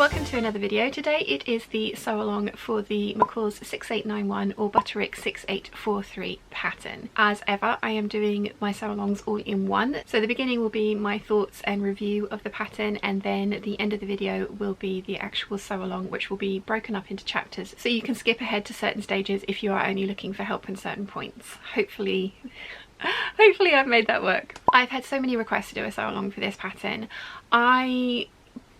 welcome to another video. Today it is the sew along for the McCalls 6891 or Butterick 6843 pattern. As ever, I am doing my sew alongs all in one. So the beginning will be my thoughts and review of the pattern, and then the end of the video will be the actual sew along, which will be broken up into chapters. So you can skip ahead to certain stages if you are only looking for help in certain points. Hopefully I've made that work. I've had so many requests to do a sew along for this pattern. I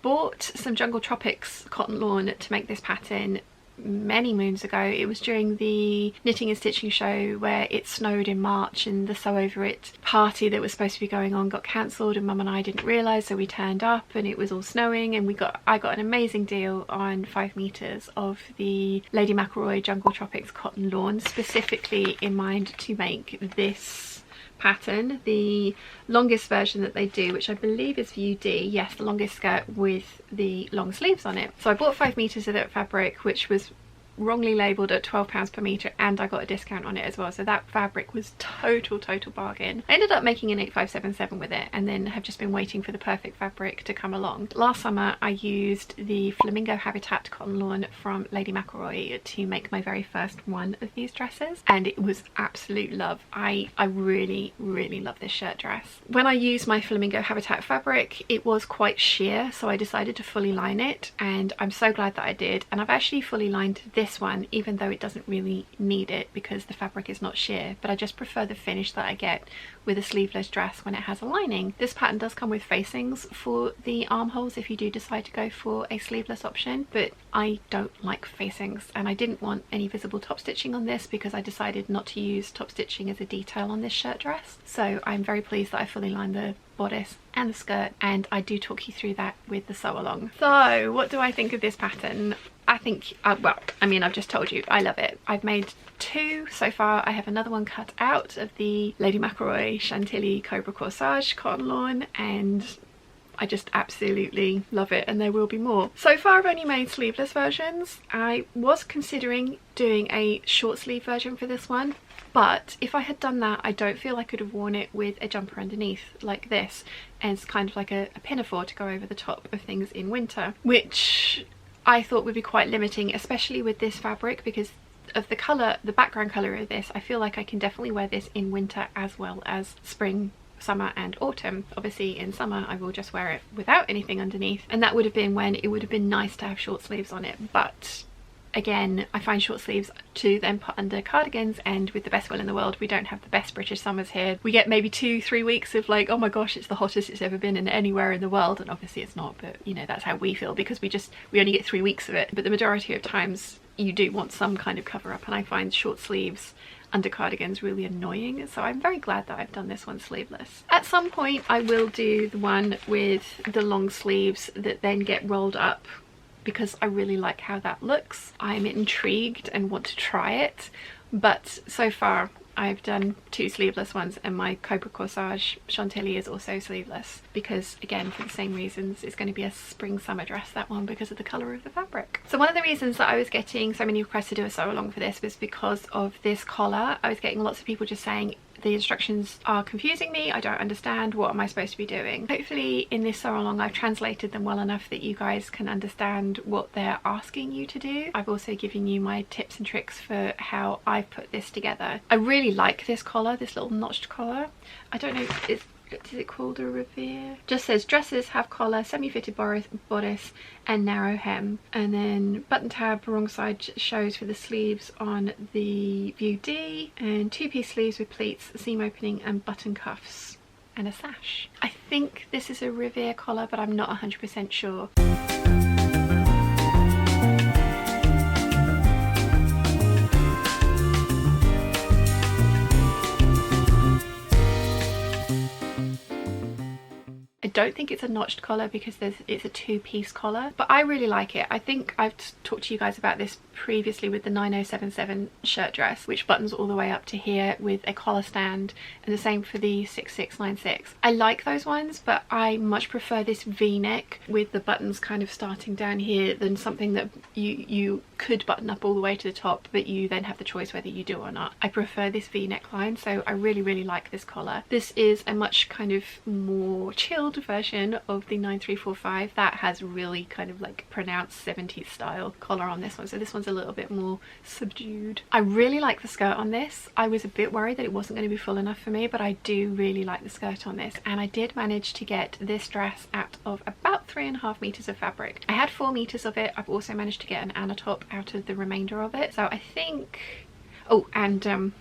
bought some Jungle Tropics cotton lawn to make this pattern many moons ago. It was during the knitting and stitching show where it snowed in March, and the sew over it party that was supposed to be going on got cancelled, and Mum and I didn't realise, so we turned up and it was all snowing, and I got an amazing deal on 5 meters of the Lady McElroy Jungle Tropics cotton lawn, specifically in mind to make this pattern, the longest version that they do, which I believe is view D. Yes, the longest skirt with the long sleeves on it. So I bought 5 meters of that fabric, which was wrongly labelled at £12 per metre, and I got a discount on it as well, so that fabric was total bargain. I ended up making an 8577 with it, and then have just been waiting for the perfect fabric to come along. Last summer I used the Flamingo Habitat cotton lawn from Lady McElroy to make my very first one of these dresses, and it was absolute love. I really love this shirt dress. When I used my Flamingo Habitat fabric, it was quite sheer, so I decided to fully line it, and I'm so glad that I did. And I've actually fully lined this one, even though it doesn't really need it because the fabric is not sheer, but I just prefer the finish that I get with a sleeveless dress when it has a lining. This pattern does come with facings for the armholes if you do decide to go for a sleeveless option, but I don't like facings, and I didn't want any visible top stitching on this because I decided not to use top stitching as a detail on this shirt dress. So I'm very pleased that I fully lined the bodice and the skirt, and I do talk you through that with the sew along. So what do I think of this pattern? I think, well, I mean, I've just told you, I love it. I've made 2 so far. I have another one cut out of the Lady McElroy Chantilly Cobra Corsage cotton lawn, and I just absolutely love it, and there will be more. So far I've only made sleeveless versions. I was considering doing a short sleeve version for this one, but if I had done that, I don't feel I could have worn it with a jumper underneath like this, and it's kind of like a pinafore to go over the top of things in winter, which I thought would be quite limiting, especially with this fabric because of the colour, the background colour of this. I feel like I can definitely wear this in winter as well as spring, summer and autumn. Obviously in summer I will just wear it without anything underneath, and that would have been when it would have been nice to have short sleeves on it. But again, I find short sleeves to then put under cardigans, and with the best will in the world, we don't have the best British summers here. We get maybe 2-3 weeks of like, oh my gosh, it's the hottest it's ever been in anywhere in the world, and obviously it's not, but you know, that's how we feel because we only get 3 weeks of it. But the majority of times you do want some kind of cover up, and I find short sleeves under cardigans really annoying, so I'm very glad that I've done this one sleeveless. At some point I will do the one with the long sleeves that then get rolled up because I really like how that looks. I'm intrigued and want to try it, but so far I've done 2 sleeveless ones, and my Cobra Corsage Chantilly is also sleeveless because, again, for the same reasons, it's going to be a spring summer dress, that one, because of the colour of the fabric. So one of the reasons that I was getting so many requests to do a sew along for this was because of this collar. I was getting lots of people just saying, the instructions are confusing me, I don't understand, what am I supposed to be doing? Hopefully in this sew along I've translated them well enough that you guys can understand what they're asking you to do. I've also given you my tips and tricks for how I've put this together. I really like this collar, this little notched collar. I don't know, is it called a Revere? Just says dresses have collar, semi-fitted bodice and narrow hem, and then button tab wrong side shows for the sleeves on the view D, and 2-piece sleeves with pleats, seam opening and button cuffs and a sash. I think this is a Revere collar, but I'm not 100% sure. I don't think it's a notched collar because it's a 2-piece collar, but I really like it. I think I've talked to you guys about this previously with the 9077 shirt dress, which buttons all the way up to here with a collar stand, and the same for the 6696. I like those ones, but I much prefer this V-neck with the buttons kind of starting down here than something that you could button up all the way to the top, but you then have the choice whether you do or not. I prefer this V neckline, so I really like this collar. This is a much kind of more chilled old version of the 9345 that has really kind of like pronounced 70s style collar on this one, so this one's a little bit more subdued. I really like the skirt on this. I was a bit worried that it wasn't going to be full enough for me, but I do really like the skirt on this, and I did manage to get this dress out of about 3.5 meters of fabric. I had 4 meters of it. I've also managed to get an Anna top out of the remainder of it, so I think, oh, and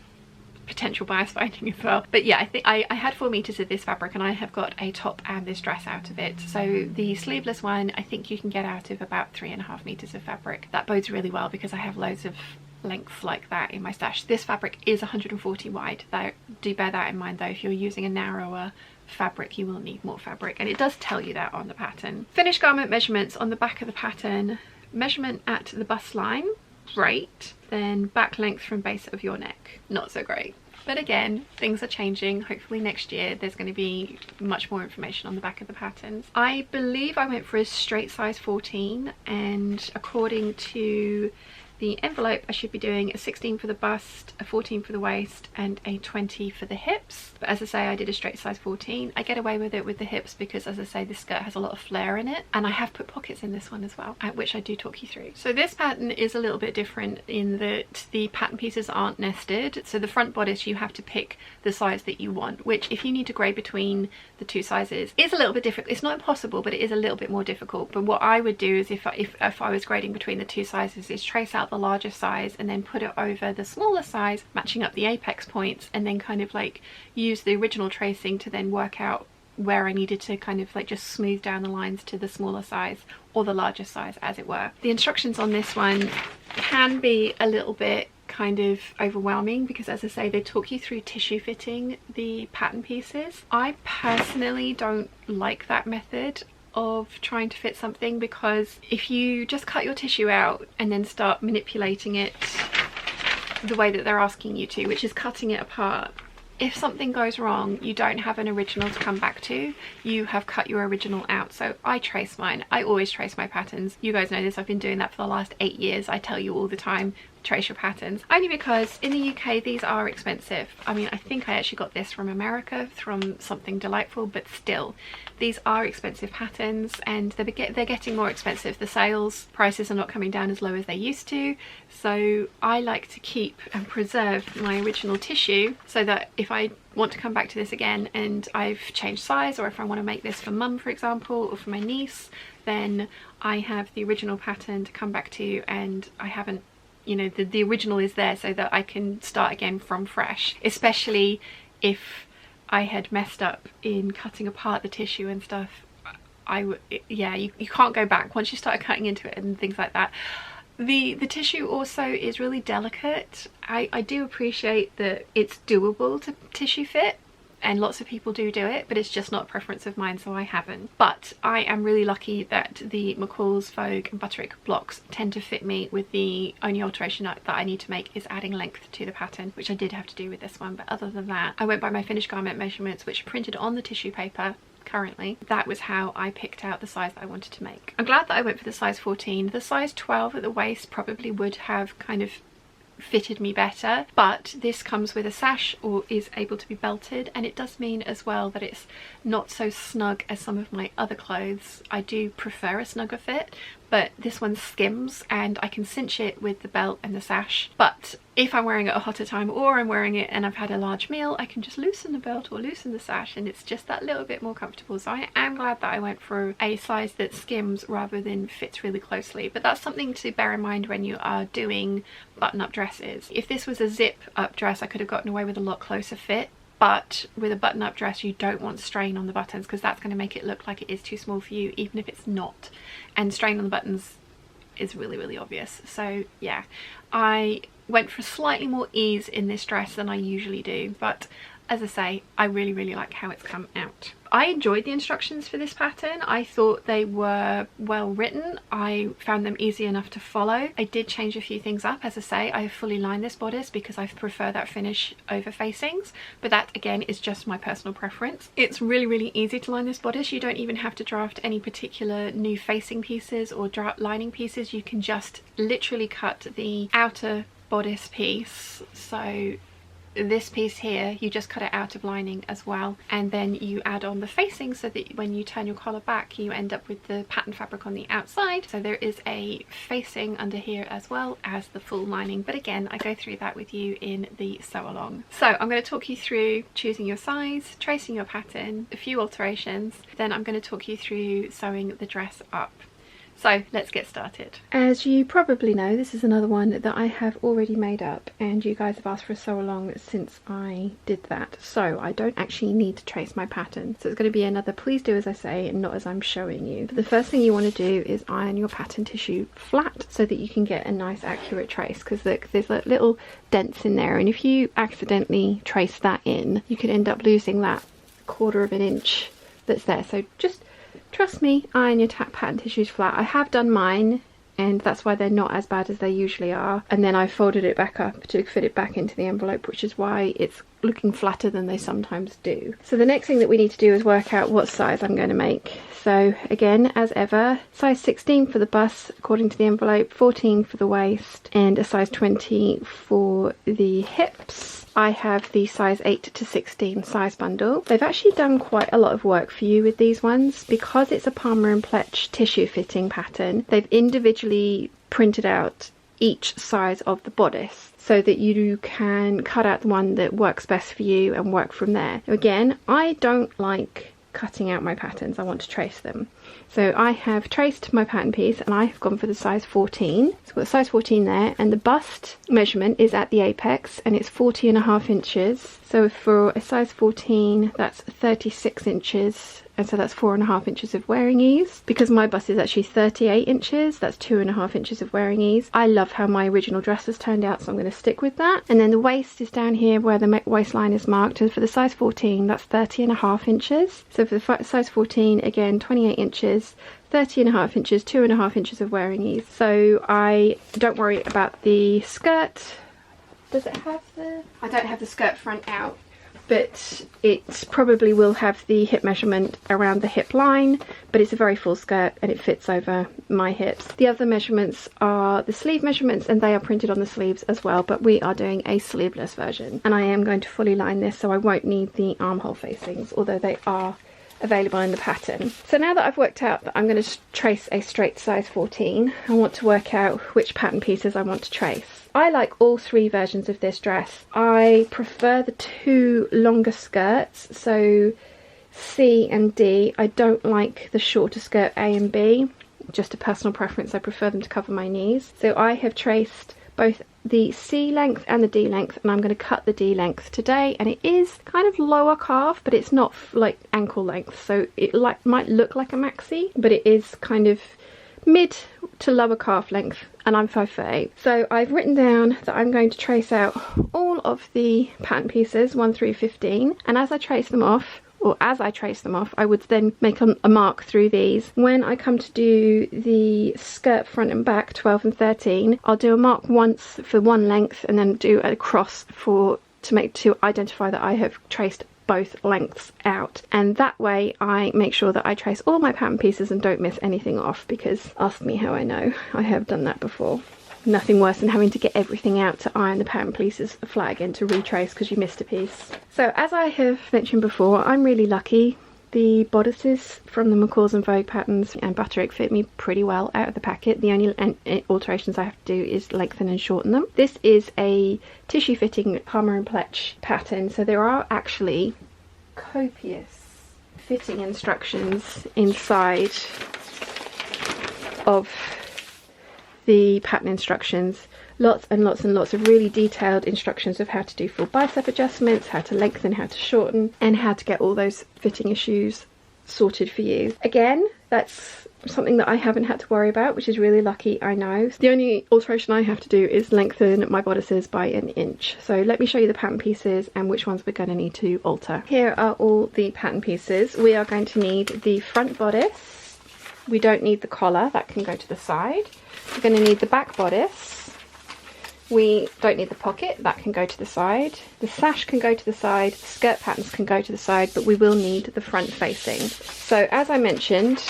potential bias finding as well, but yeah, I think I had 4 meters of this fabric and I have got a top and this dress out of it. So the sleeveless one I think you can get out of about 3.5 meters of fabric. That bodes really well because I have loads of lengths like that in my stash. This fabric is 140 wide, do bear that in mind though. If you're using a narrower fabric you will need more fabric, and it does tell you that on the pattern. Finished garment measurements on the back of the pattern: measurement at the bust line, great. Then back length from base of your neck, not so great. But again, things are changing. Hopefully next year there's going to be much more information on the back of the patterns. I believe I went for a straight size 14, and according to the envelope I should be doing a 16 for the bust, a 14 for the waist, and a 20 for the hips. But as I say, I did a straight size 14. I get away with it with the hips because, as I say, this skirt has a lot of flare in it, and I have put pockets in this one as well, which I do talk you through. So this pattern is a little bit different in that the pattern pieces aren't nested. So the front bodice you have to pick the size that you want, which if you need to grade between the two sizes is a little bit difficult. It's not impossible, but it is a little bit more difficult. But what I would do is if I was grading between the two sizes is trace out the larger size and then put it over the smaller size, matching up the apex points, and then kind of like use the original tracing to then work out where I needed to kind of like just smooth down the lines to the smaller size or the larger size, as it were. The instructions on this one can be a little bit kind of overwhelming because, as I say, they talk you through tissue fitting the pattern pieces. I personally don't like that method of trying to fit something, because if you just cut your tissue out and then start manipulating it the way that they're asking you to, which is cutting it apart, if something goes wrong you don't have an original to come back to. You have cut your original out. So I trace mine. I always trace my patterns. You guys know this. I've been doing that for the last 8 years. I tell you all the time, trace your patterns, only because in the UK these are expensive. I mean, I think I actually got this from America from Something Delightful, but still these are expensive patterns, and they're getting more expensive. The sales prices are not coming down as low as they used to, so I like to keep and preserve my original tissue so that if I want to come back to this again and I've changed size, or if I want to make this for mum, for example, or for my niece, then I have the original pattern to come back to, and I haven't, you know, the original is there so that I can start again from fresh, especially if I had messed up in cutting apart the tissue and stuff. Yeah, you can't go back once you start cutting into it and things like that. The tissue also is really delicate. I do appreciate that it's doable to tissue fit, and lots of people do it, but it's just not a preference of mine, so I haven't. But I am really lucky that the McCalls, Vogue and Butterick blocks tend to fit me. With the only alteration that I need to make is adding length to the pattern, which I did have to do with this one. But other than that, I went by my finished garment measurements, which are printed on the tissue paper currently. That was how I picked out the size that I wanted to make. I'm glad that I went for the size 14. The size 12 at the waist probably would have kind of fitted me better, but this comes with a sash or is able to be belted, and it does mean as well that it's not so snug as some of my other clothes. I do prefer a snugger fit, but this one skims and I can cinch it with the belt and the sash. But if I'm wearing it at a hotter time, or I'm wearing it and I've had a large meal, I can just loosen the belt or loosen the sash, and it's just that little bit more comfortable. So I am glad that I went for a size that skims rather than fits really closely. But that's something to bear in mind when you are doing button-up dresses. If this was a zip-up dress, I could have gotten away with a lot closer fit. But with a button-up dress you don't want strain on the buttons, because that's going to make it look like it is too small for you, even if it's not. And strain on the buttons is really, really obvious. So yeah, I went for slightly more ease in this dress than I usually do, but as I say, I really, really like how it's come out. I enjoyed the instructions for this pattern. I thought they were well written. I found them easy enough to follow. I did change a few things up. As I say, I fully lined this bodice because I prefer that finish over facings, but that again is just my personal preference. It's really, really easy to line this bodice. You don't even have to draft any particular new facing pieces or lining pieces. You can just literally cut the outer bodice piece, so this piece here, you just cut it out of lining as well, and then you add on the facing so that when you turn your collar back you end up with the pattern fabric on the outside. So there is a facing under here as well as the full lining, but again I go through that with you in the sew along. So I'm going to talk you through choosing your size, tracing your pattern, a few alterations, then I'm going to talk you through sewing the dress up. So let's get started. As you probably know, this is another one that I have already made up, and you guys have asked for a sew along since I did that, so I don't actually need to trace my pattern. So it's going to be another please do as I say and not as I'm showing you. But the first thing you want to do is iron your pattern tissue flat so that you can get a nice accurate trace, because look, there's like little dents in there, and if you accidentally trace that in you could end up losing that 1/4 of an inch that's there. So just trust me, iron your pattern tissues flat. I have done mine, and that's why they're not as bad as they usually are, and then I folded it back up to fit it back into the envelope, which is why it's looking flatter than they sometimes do. So the next thing that we need to do is work out what size I'm going to make. So again, as ever, size 16 for the bust according to the envelope, 14 for the waist, and a size 20 for the hips. I have the size 8 to 16 size bundle. They've actually done quite a lot of work for you with these ones because it's a Palmer and Pletch tissue fitting pattern. They've individually printed out each size of the bodice so that you can cut out the one that works best for you and work from there. Again, I don't like cutting out my patterns, I want to trace them. So I have traced my pattern piece and I have gone for the size 14. So I've got size 14 there, and the bust measurement is at the apex and it's 40.5 inches. So for a size 14 that's 36 inches, and so that's 4.5 inches of wearing ease. Because my bust is actually 38 inches, that's 2.5 inches of wearing ease. I love how my original dress has turned out, so I'm going to stick with that. And then the waist is down here where the waistline is marked, and for the size 14 that's 30.5 inches. So for the size 14, again 28 inches, 30.5 inches, 2.5 inches of wearing ease. So I don't worry about the skirt. Does it have the... I don't have the skirt front out, but it probably will have the hip measurement around the hip line, but it's a very full skirt and it fits over my hips. The other measurements are the sleeve measurements, and they are printed on the sleeves as well, but we are doing a sleeveless version, and I am going to fully line this, so I won't need the armhole facings, although they are available in the pattern. So now that I've worked out that I'm going to trace a straight size 14, I want to work out which pattern pieces I want to trace. I like all three versions of this dress. I prefer the two longer skirts, so C and D. I don't like the shorter skirt A and B, just a personal preference. I prefer them to cover my knees. So I have traced both the C length and the D length, and I'm going to cut the D length today, and it is kind of lower calf, but it's not like ankle length, so it might look like a maxi, but it is kind of mid to lower calf length, and I'm 5'8". So I've written down that I'm going to trace out all of the pattern pieces 1 through 15, and as I trace them off, I would then make a mark through these. When I come to do the skirt front and back 12 and 13, I'll do a mark once for one length and then do a cross to identify that I have traced both lengths out, and that way I make sure that I trace all my pattern pieces and don't miss anything off, because ask me how I know, I have done that before. Nothing worse than having to get everything out to iron the pattern pieces flat again to retrace because you missed a piece. So as I have mentioned before, I'm really lucky. The bodices from the McCalls and Vogue patterns and Butterick fit me pretty well out of the packet. The only alterations I have to do is lengthen and shorten them. This is a tissue fitting Palmer and Pletch pattern, so there are actually copious fitting instructions inside of the pattern instructions. Lots and lots and lots of really detailed instructions of how to do full bicep adjustments, how to lengthen, how to shorten, and how to get all those fitting issues sorted for you. Again, that's something that I haven't had to worry about, which is really lucky, I know. The only alteration I have to do is lengthen my bodices by 1 inch. So let me show you the pattern pieces and which ones we're going to need to alter. Here are all the pattern pieces. We are going to need the front bodice. We don't need the collar, that can go to the side. We're going to need the back bodice. We don't need the pocket, that can go to the side. The sash can go to the side, skirt patterns can go to the side, but we will need the front facing. So as I mentioned,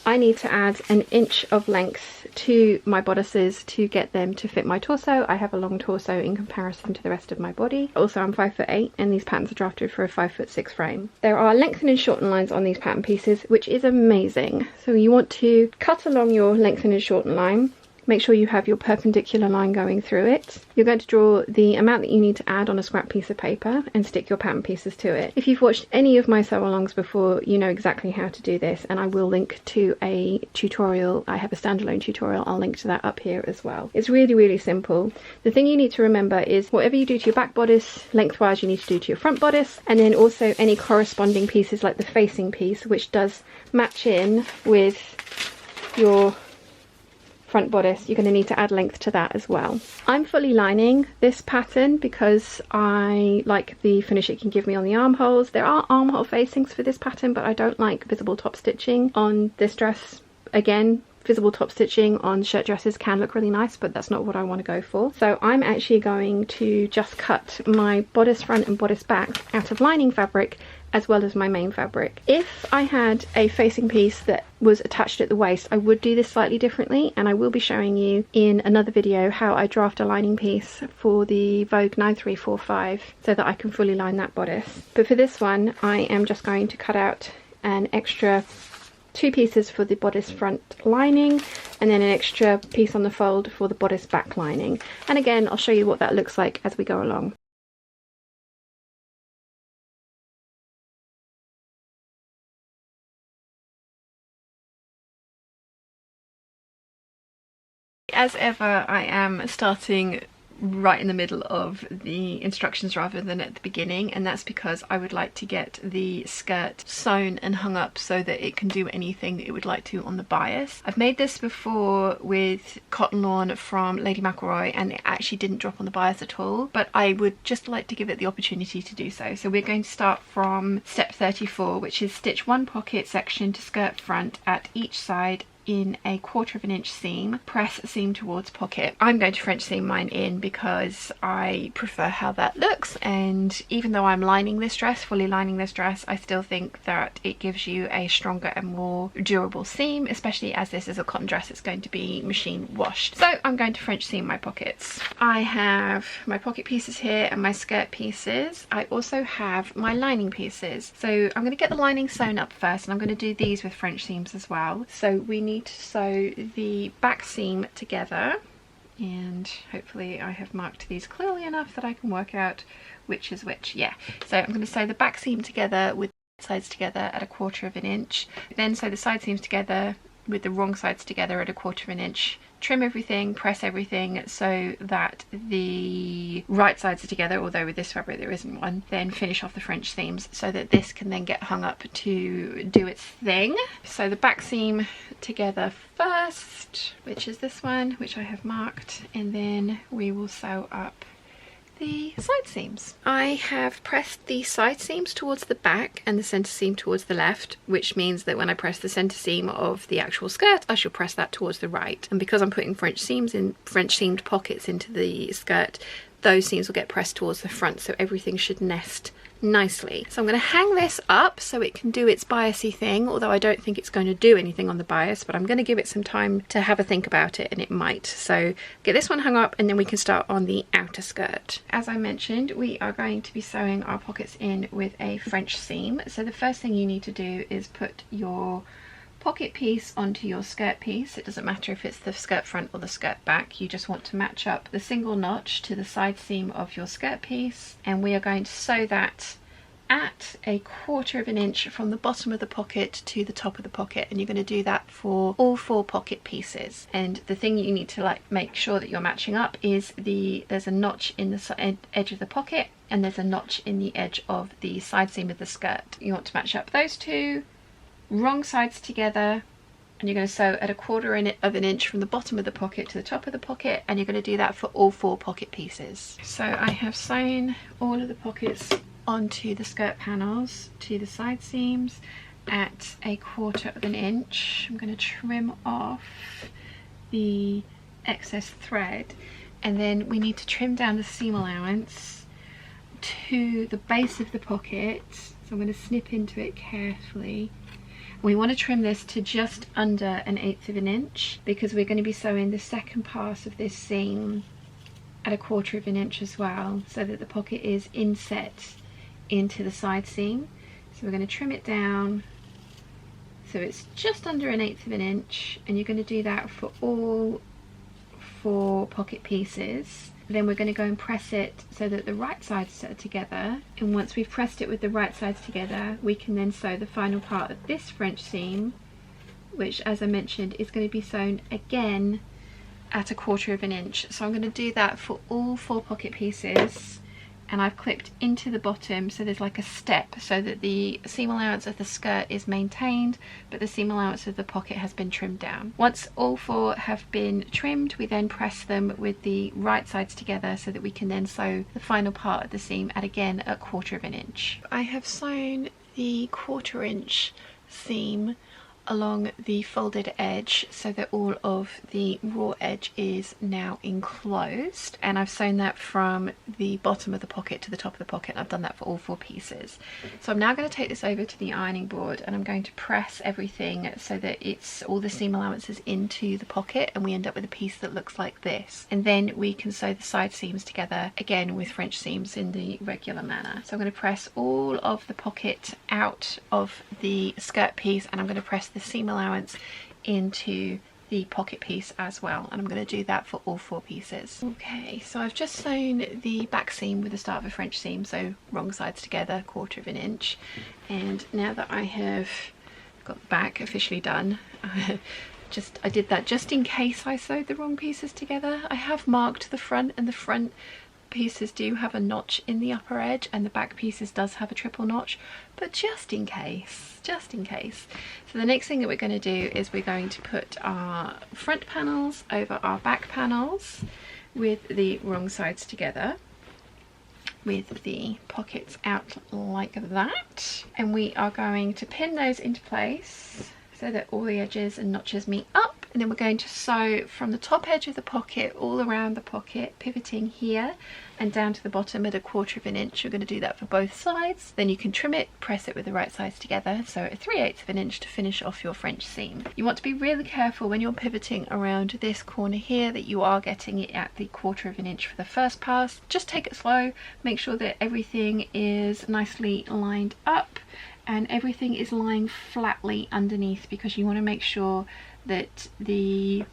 I need to add 1 inch of length to my bodices to get them to fit my torso. I have a long torso in comparison to the rest of my body. Also, I'm 5'8", and these patterns are drafted for a 5'6" frame. There are lengthen and shorten lines on these pattern pieces, which is amazing. So you want to cut along your lengthen and shorten line. Make sure you have your perpendicular line going through it. You're going to draw the amount that you need to add on a scrap piece of paper and stick your pattern pieces to it. If you've watched any of my sew-alongs before, you know exactly how to do this, and I will link to a tutorial. I have a standalone tutorial. I'll link to that up here as well. It's really, really simple. The thing you need to remember is whatever you do to your back bodice, lengthwise you need to do to your front bodice, and then also any corresponding pieces like the facing piece, which does match in with your front bodice. You're going to need to add length to that as well. I'm fully lining this pattern because I like the finish it can give me on the armholes. There are armhole facings for this pattern, but I don't like visible top stitching on this dress. Again, visible top stitching on shirt dresses can look really nice, but that's not what I want to go for. So I'm actually going to just cut my bodice front and bodice back out of lining fabric as well as my main fabric. If I had a facing piece that was attached at the waist, I would do this slightly differently, and I will be showing you in another video how I draft a lining piece for the Vogue 9345 so that I can fully line that bodice. But for this one, I am just going to cut out an extra 2 pieces for the bodice front lining and then an extra piece on the fold for the bodice back lining. And again, I'll show you what that looks like as we go along. As ever, I am starting right in the middle of the instructions rather than at the beginning, and that's because I would like to get the skirt sewn and hung up so that it can do anything that it would like to on the bias. I've made this before with cotton lawn from Lady McElroy and it actually didn't drop on the bias at all, but I would just like to give it the opportunity to do so. So we're going to start from step 34, which is stitch 1 pocket section to skirt front at each side in a 1/4 inch seam, press seam towards pocket. I'm going to French seam mine in because I prefer how that looks, and even though I'm lining this dress, fully lining this dress, I still think that it gives you a stronger and more durable seam, especially as this is a cotton dress. It's going to be machine washed. So I'm going to French seam my pockets. I have my pocket pieces here and my skirt pieces. I also have my lining pieces. So I'm going to get the lining sewn up first, and I'm going to do these with French seams as well. So we need to sew the back seam together, and hopefully I have marked these clearly enough that I can work out which is which. Yeah, so I'm going to sew the back seam together with the sides together at a 1/4 inch, then sew the side seams together with the wrong sides together at a 1/4 inch, trim everything, press everything so that the right sides are together, although with this fabric there isn't one, then finish off the French seams so that this can then get hung up to do its thing. So the back seam together first, which is this one, which I have marked, and then we will sew up the side seams. I have pressed the side seams towards the back and the center seam towards the left, which means that when I press the center seam of the actual skirt, I shall press that towards the right. And because I'm putting French seamed pockets into the skirt, those seams will get pressed towards the front, so everything should nest nicely. So I'm going to hang this up so it can do its biasy thing, although I don't think it's going to do anything on the bias, but I'm going to give it some time to have a think about it, and it might. So get this one hung up and then we can start on the outer skirt. As I mentioned, we are going to be sewing our pockets in with a French seam. So the first thing you need to do is put your pocket piece onto your skirt piece. It doesn't matter if it's the skirt front or the skirt back, you just want to match up the single notch to the side seam of your skirt piece, and we are going to sew that at a 1/4 inch from the bottom of the pocket to the top of the pocket, and you're going to do that for all 4 pocket pieces. And the thing you need to make sure that you're matching up is there's a notch in the edge of the pocket and there's a notch in the edge of the side seam of the skirt. You want to match up those two wrong sides together, and you're going to sew at a 1/4 inch from the bottom of the pocket to the top of the pocket, and you're going to do that for all 4 pocket pieces. So I have sewn all of the pockets onto the skirt panels to the side seams at a 1/4 inch. I'm going to trim off the excess thread, and then we need to trim down the seam allowance to the base of the pocket. So I'm going to snip into it carefully. We want to trim this to just under 1/8 of an inch because we're going to be sewing the second pass of this seam at 1/4 of an inch as well, so that the pocket is inset into the side seam. So we're going to trim it down so it's just under 1/8 of an inch, and you're going to do that for all 4 pocket pieces. Then we're going to go and press it so that the right sides are together, and once we've pressed it with the right sides together, we can then sew the final part of this French seam, which, as I mentioned, is going to be sewn again at 1/4 of an inch. So I'm going to do that for all 4 pocket pieces, and I've clipped into the bottom so there's like a step so that the seam allowance of the skirt is maintained, but the seam allowance of the pocket has been trimmed down. Once all 4 have been trimmed, we then press them with the right sides together so that we can then sew the final part of the seam at, again, 1/4 of an inch. I have sewn the 1/4 inch seam along the folded edge so that all of the raw edge is now enclosed, and I've sewn that from the bottom of the pocket to the top of the pocket, and I've done that for all 4 pieces. So I'm now going to take this over to the ironing board, and I'm going to press everything so that it's all the seam allowances into the pocket, and we end up with a piece that looks like this, and then we can sew the side seams together again with French seams in the regular manner. So I'm going to press all of the pocket out of the skirt piece, and I'm going to press the seam allowance into the pocket piece as well, and I'm going to do that for all 4 pieces. Okay, so I've just sewn the back seam with the start of a French seam, so wrong sides together, 1/4 of an inch, and now that I have got the back officially done, I did that just in case I sewed the wrong pieces together. I have marked the front, and the front pieces do have a notch in the upper edge, and the back pieces does have a triple notch, but just in case. So the next thing that we're going to do is we're going to put our front panels over our back panels with the wrong sides together, with the pockets out like that, and we are going to pin those into place so that all the edges and notches meet up, and then we're going to sew from the top edge of the pocket all around the pocket, pivoting here and down to the bottom at 1/4 of an inch. We're going to do that for both sides. Then you can trim it, press it with the right sides together, so at 3/8 of an inch to finish off your French seam. You want to be really careful when you're pivoting around this corner here that you are getting it at the 1/4 of an inch for the first pass. Just take it slow, make sure that everything is nicely lined up and everything is lying flatly underneath, because you want to make sure that the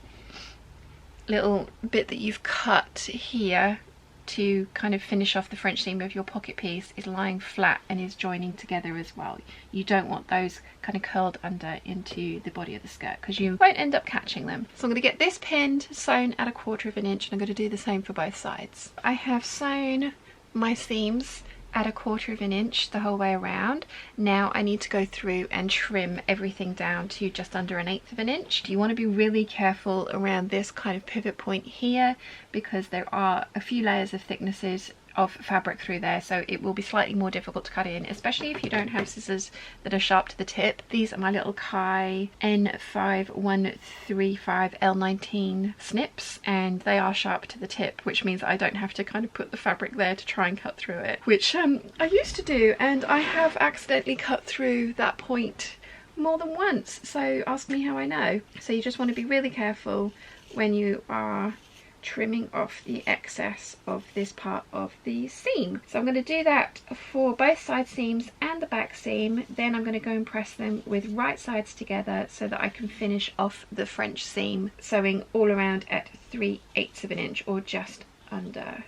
little bit that you've cut here to kind of finish off the French seam of your pocket piece is lying flat and is joining together as well. You don't want those kind of curled under into the body of the skirt, because you won't end up catching them. So I'm going to get this pinned, sewn at 1/4 of an inch, and I'm going to do the same for both sides. I have sewn my seams at 1/4 of an inch the whole way around. Now I need to go through and trim everything down to just under 1/8 of an inch. You want to be really careful around this kind of pivot point here, because there are a few layers of thicknesses of fabric through there, so it will be slightly more difficult to cut in, especially if you don't have scissors that are sharp to the tip. These are my little Kai N5135 L19 snips, and they are sharp to the tip, which means I don't have to kind of put the fabric there to try and cut through it, which I used to do, and I have accidentally cut through that point more than once, so ask me how I know. So you just want to be really careful when you are trimming off the excess of this part of the seam. So I'm going to do that for both side seams and the back seam. Then I'm going to go and press them with right sides together so that I can finish off the French seam, sewing all around at 3/8 of an inch or just under.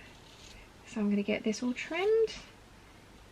So I'm going to get this all trimmed,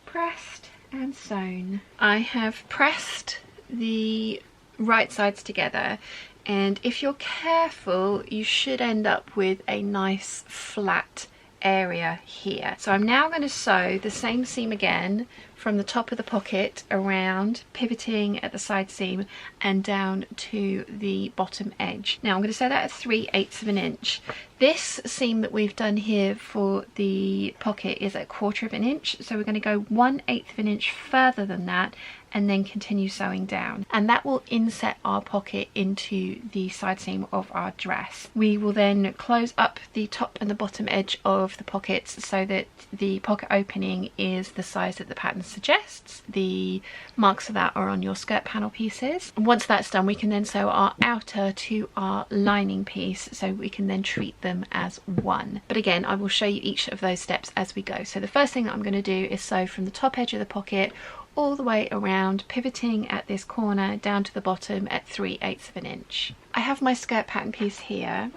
pressed and sewn. I have pressed the right sides together, and if you're careful you should end up with a nice flat area here. So I'm now going to sew the same seam again from the top of the pocket around, pivoting at the side seam and down to the bottom edge. Now I'm going to sew that at 3/8 of an inch. This seam that we've done here for the pocket is at 1/4 of an inch, so we're going to go 1/8 of an inch further than that and then continue sewing down, and that will inset our pocket into the side seam of our dress. We will then close up the top and the bottom edge of the pockets so that the pocket opening is the size that the pattern suggests. The marks of that are on your skirt panel pieces. And once that's done, we can then sew our outer to our lining piece, so we can then treat them as one. But again, I will show you each of those steps as we go. So the first thing that I'm going to do is sew from the top edge of the pocket all the way around, pivoting at this corner down to the bottom at 3/8 of an inch. I have my skirt pattern piece here.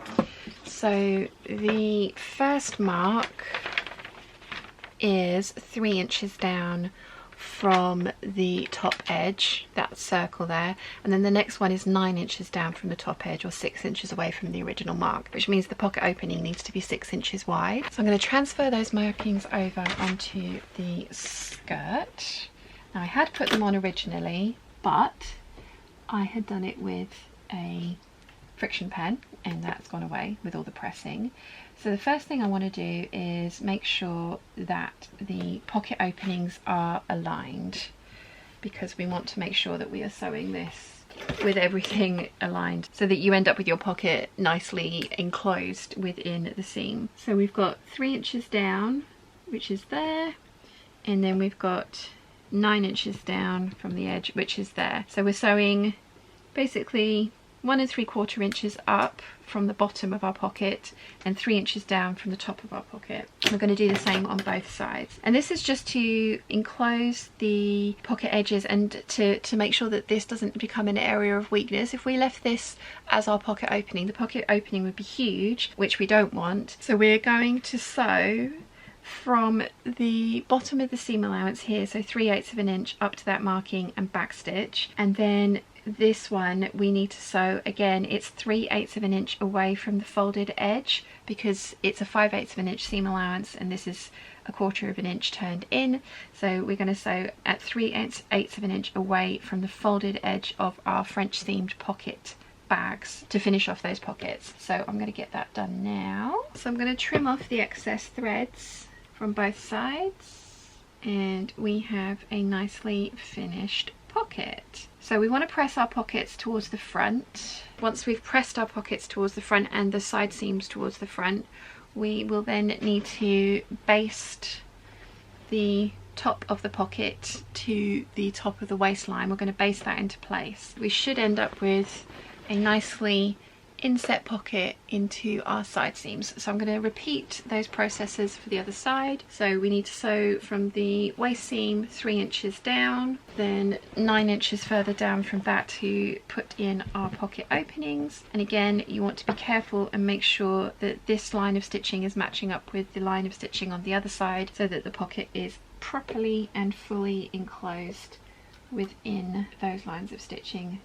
So the first mark is 3 inches down from the top edge, that circle there, and then the next one is 9 inches down from the top edge, or 6 inches away from the original mark, which means the pocket opening needs to be 6 inches wide. So I'm going to transfer those markings over onto the skirt. Now, I had put them on originally, but I had done it with a friction pen, and that's gone away with all the pressing. So the first thing I want to do is make sure that the pocket openings are aligned, because we want to make sure that we are sewing this with everything aligned so that you end up with your pocket nicely enclosed within the seam. So we've got 3 inches down, which is there, and then we've got 9 inches down from the edge, which is there. So we're sewing basically 1 3/4 inches up from the bottom of our pocket and 3 inches down from the top of our pocket. We're going to do the same on both sides, and this is just to enclose the pocket edges and to make sure that this doesn't become an area of weakness. If we left this as our pocket opening, the pocket opening would be huge, which we don't want. So we're going to sew from the bottom of the seam allowance here, so 3/8 of an inch up to that marking and back stitch, and then this one we need to sew again, it's 3/8 of an inch away from the folded edge, because it's a 5/8 of an inch seam allowance and this is 1/4 of an inch turned in. So we're going to sew at 3/8 of an inch away from the folded edge of our French themed pocket bags to finish off those pockets. So I'm going to get that done now. So I'm going to trim off the excess threads from both sides, and we have a nicely finished pocket. So we want to press our pockets towards the front. Once we've pressed our pockets towards the front and the side seams towards the front, we will then need to baste the top of the pocket to the top of the waistline. We're going to baste that into place. We should end up with a nicely inset pocket into our side seams. So I'm going to repeat those processes for the other side. So we need to sew from the waist seam 3 inches down, then 9 inches further down from that to put in our pocket openings. And again, you want to be careful and make sure that this line of stitching is matching up with the line of stitching on the other side, so that the pocket is properly and fully enclosed within those lines of stitching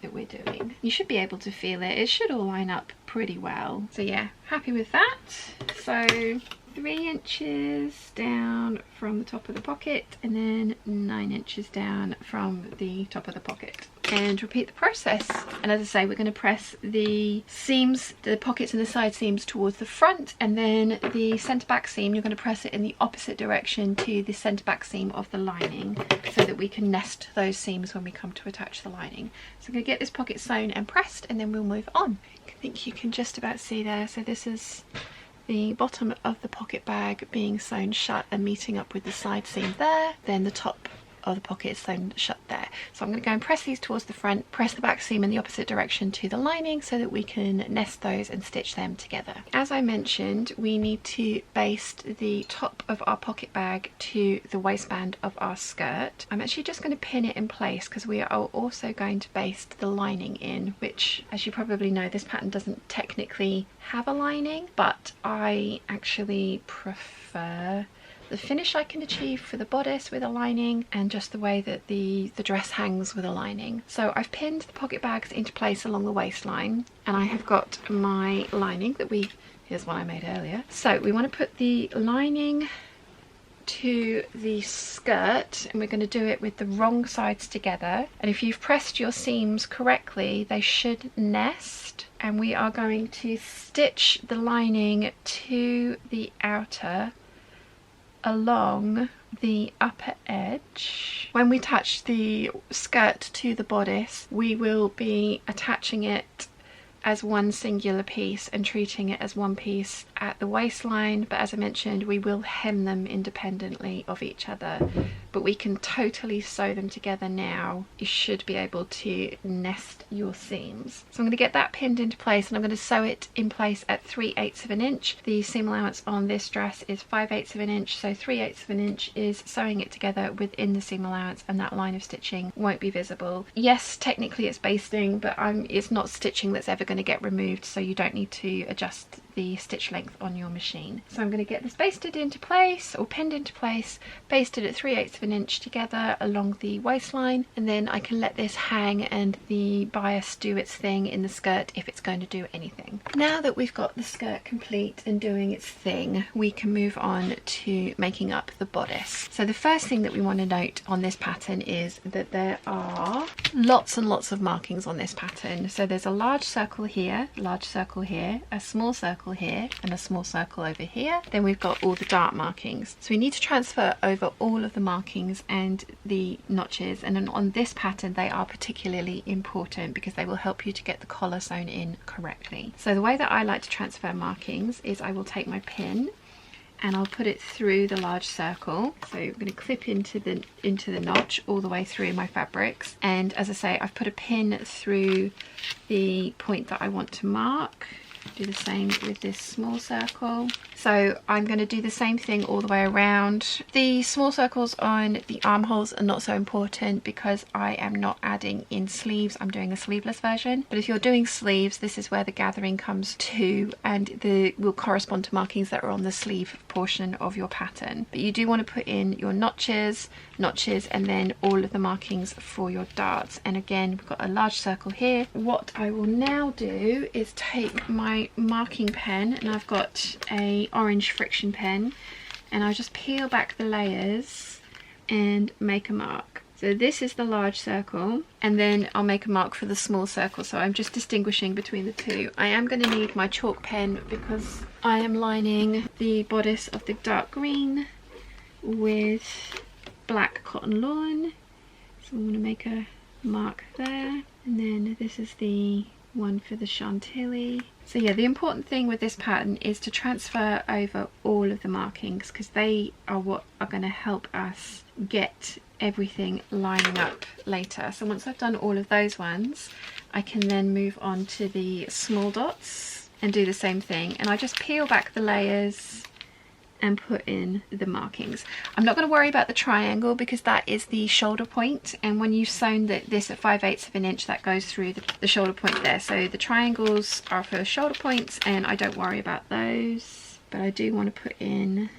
that we're doing. You should be able to feel it. It should all line up pretty well. So yeah, happy with that. So 3 inches down from the top of the pocket, and then 9 inches down from the top of the pocket, and repeat the process. And as I say, we're going to press the seams, the pockets and the side seams towards the front, and then the centre back seam, you're going to press it in the opposite direction to the centre back seam of the lining, so that we can nest those seams when we come to attach the lining. So I'm going to get this pocket sewn and pressed, and then we'll move on. I think you can just about see there. So this is the bottom of the pocket bag being sewn shut and meeting up with the side seam there, then the top of the pocket is sewn shut there. So I'm going to go and press these towards the front, press the back seam in the opposite direction to the lining so that we can nest those and stitch them together. As I mentioned, we need to baste the top of our pocket bag to the waistband of our skirt. I'm actually just going to pin it in place because we are also going to baste the lining in, which, as you probably know, this pattern doesn't technically have a lining, but I actually prefer the finish I can achieve for the bodice with a lining, and just the way that the dress hangs with a lining. So I've pinned the pocket bags into place along the waistline, and I have got my lining that here's one I made earlier. So we want to put the lining to the skirt, and we're going to do it with the wrong sides together, and if you've pressed your seams correctly they should nest, and we are going to stitch the lining to the outer along the upper edge. When we attach the skirt to the bodice, we will be attaching it as one singular piece and treating it as one piece at the waistline, but as I mentioned, we will hem them independently of each other, but we can totally sew them together now. You should be able to nest your seams. So I'm going to get that pinned into place, and I'm going to sew it in place at 3/8 of an inch. The seam allowance on this dress is 5/8 of an inch, so 3/8 of an inch is sewing it together within the seam allowance, and that line of stitching won't be visible. Yes, technically it's basting, but it's not stitching that's ever going to get removed, so you don't need to adjust the stitch length on your machine. So I'm going to get this basted into place, or pinned into place, basted at 3/8 of an inch together along the waistline, and then I can let this hang and the bias do its thing in the skirt if it's going to do anything. Now that we've got the skirt complete and doing its thing, we can move on to making up the bodice. So the first thing that we want to note on this pattern is that there are lots and lots of markings on this pattern. So there's a large circle here, a small circle here, and a small circle over here. Then we've got all the dart markings. So we need to transfer over all of the markings and the notches, and on this pattern they are particularly important because they will help you to get the collar sewn in correctly. So the way that I like to transfer markings is I will take my pin and I'll put it through the large circle. So I'm going to clip into the notch all the way through my fabrics, and as I say, I've put a pin through the point that I want to mark. Do the same with this small circle. So I'm going to do the same thing all the way around. The small circles on the armholes are not so important because I am not adding in sleeves. I'm doing a sleeveless version. But if you're doing sleeves, this is where the gathering comes to, and will correspond to markings that are on the sleeve portion of your pattern. But you do want to put in your notches, and then all of the markings for your darts. And again, we've got a large circle here. What I will now do is take my marking pen, and I've got a orange friction pen, and I'll just peel back the layers and make a mark. So this is the large circle, and then I'll make a mark for the small circle. So I'm just distinguishing between the two. I am going to need my chalk pen because I am lining the bodice of the dark green with black cotton lawn. So I'm going to make a mark there, and then this is the one for the chantilly. So yeah, the important thing with this pattern is to transfer over all of the markings because they are what are going to help us get everything lining up later. So once I've done all of those ones, I can then move on to the small dots and do the same thing, and I just peel back the layers and put in the markings. I'm not going to worry about the triangle because that is the shoulder point, and when you've sewn this at 5/8 of an inch, that goes through the shoulder point there. So the triangles are for shoulder points and I don't worry about those, but I do want to put in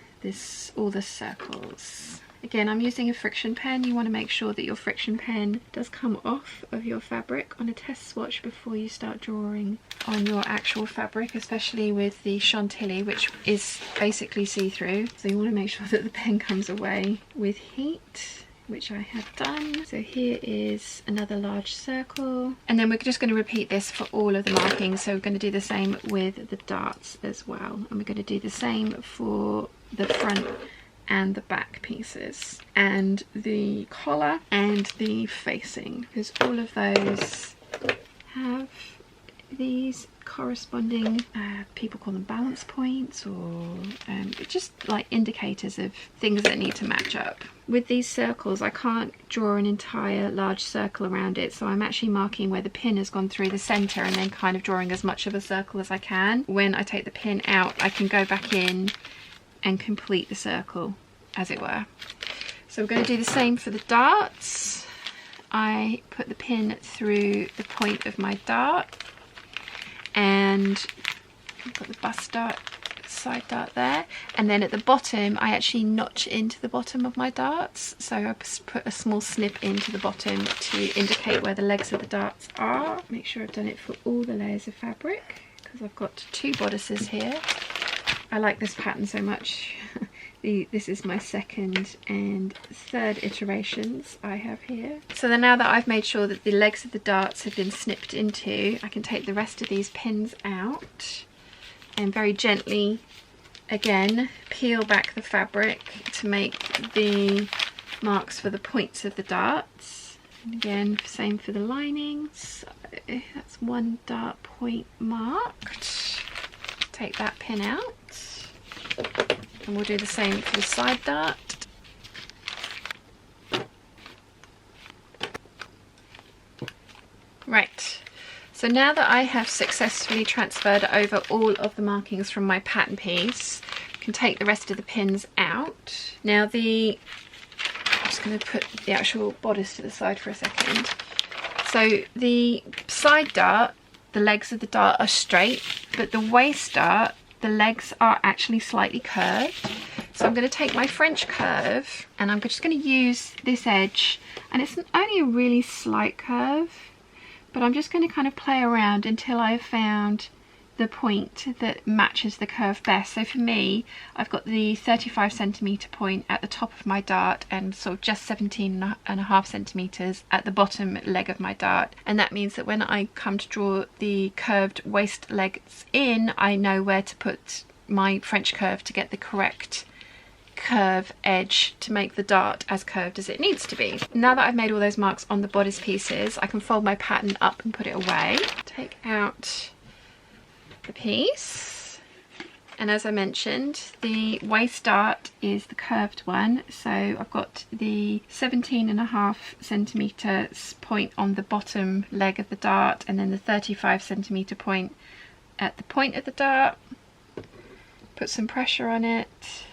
all the circles. Again, I'm using a friction pen. You want to make sure that your friction pen does come off of your fabric on a test swatch before you start drawing on your actual fabric, especially with the chantilly, which is basically see-through. So you want to make sure that the pen comes away with heat, which I have done. So here is another large circle, and then we're just going to repeat this for all of the markings. So we're going to do the same with the darts as well, and we're going to do the same for the front and the back pieces and the collar and the facing, because all of those have these corresponding people call them balance points, or just like indicators of things that need to match up. With these circles, I can't draw an entire large circle around it, so I'm actually marking where the pin has gone through the center and then kind of drawing as much of a circle as I can. When I take the pin out, I can go back in and complete the circle, as it were. So we're going to do the same for the darts. I put the pin through the point of my dart, and I've got the bust dart, side dart there, and then at the bottom I actually notch into the bottom of my darts. So I put a small snip into the bottom to indicate where the legs of the darts are. Make sure I've done it for all the layers of fabric because I've got 2 bodices here. I like this pattern so much. This is my second and third iterations I have here. So then, now that I've made sure that the legs of the darts have been snipped into, I can take the rest of these pins out and very gently again peel back the fabric to make the marks for the points of the darts. And again, same for the lining. So that's one dart point marked. Take that pin out, and we'll do the same for the side dart. Right, so now that I have successfully transferred over all of the markings from my pattern piece, I can take the rest of the pins out. Now I'm just going to put the actual bodice to the side for a second. So the side dart, the legs of the dart are straight, but the waist dart, the legs are actually slightly curved. So I'm going to take my French curve and I'm just going to use this edge, and it's only a really slight curve, but I'm just going to kind of play around until I've found the point that matches the curve best. So for me, I've got the 35 centimeter point at the top of my dart and sort of just 17.5 centimeters at the bottom leg of my dart, and that means that when I come to draw the curved waist legs in, I know where to put my French curve to get the correct curve edge to make the dart as curved as it needs to be. Now that I've made all those marks on the bodice pieces, I can fold my pattern up and put it away. Take out the piece, and as I mentioned, the waist dart is the curved one, so I've got the 17.5 centimeter point on the bottom leg of the dart, and then the 35 centimeter point at the point of the dart. Put some pressure on it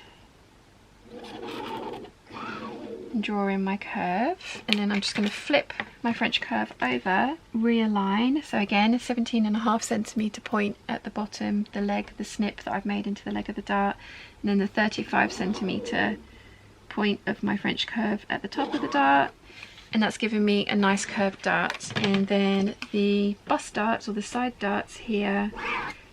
and draw in my curve, and then I'm just going to flip my French curve over, realign. So again, a 17.5 centimeter point at the bottom, the leg, the snip that I've made into the leg of the dart, and then the 35 centimeter point of my French curve at the top of the dart, and that's given me a nice curved dart. And then the bust darts, or the side darts here,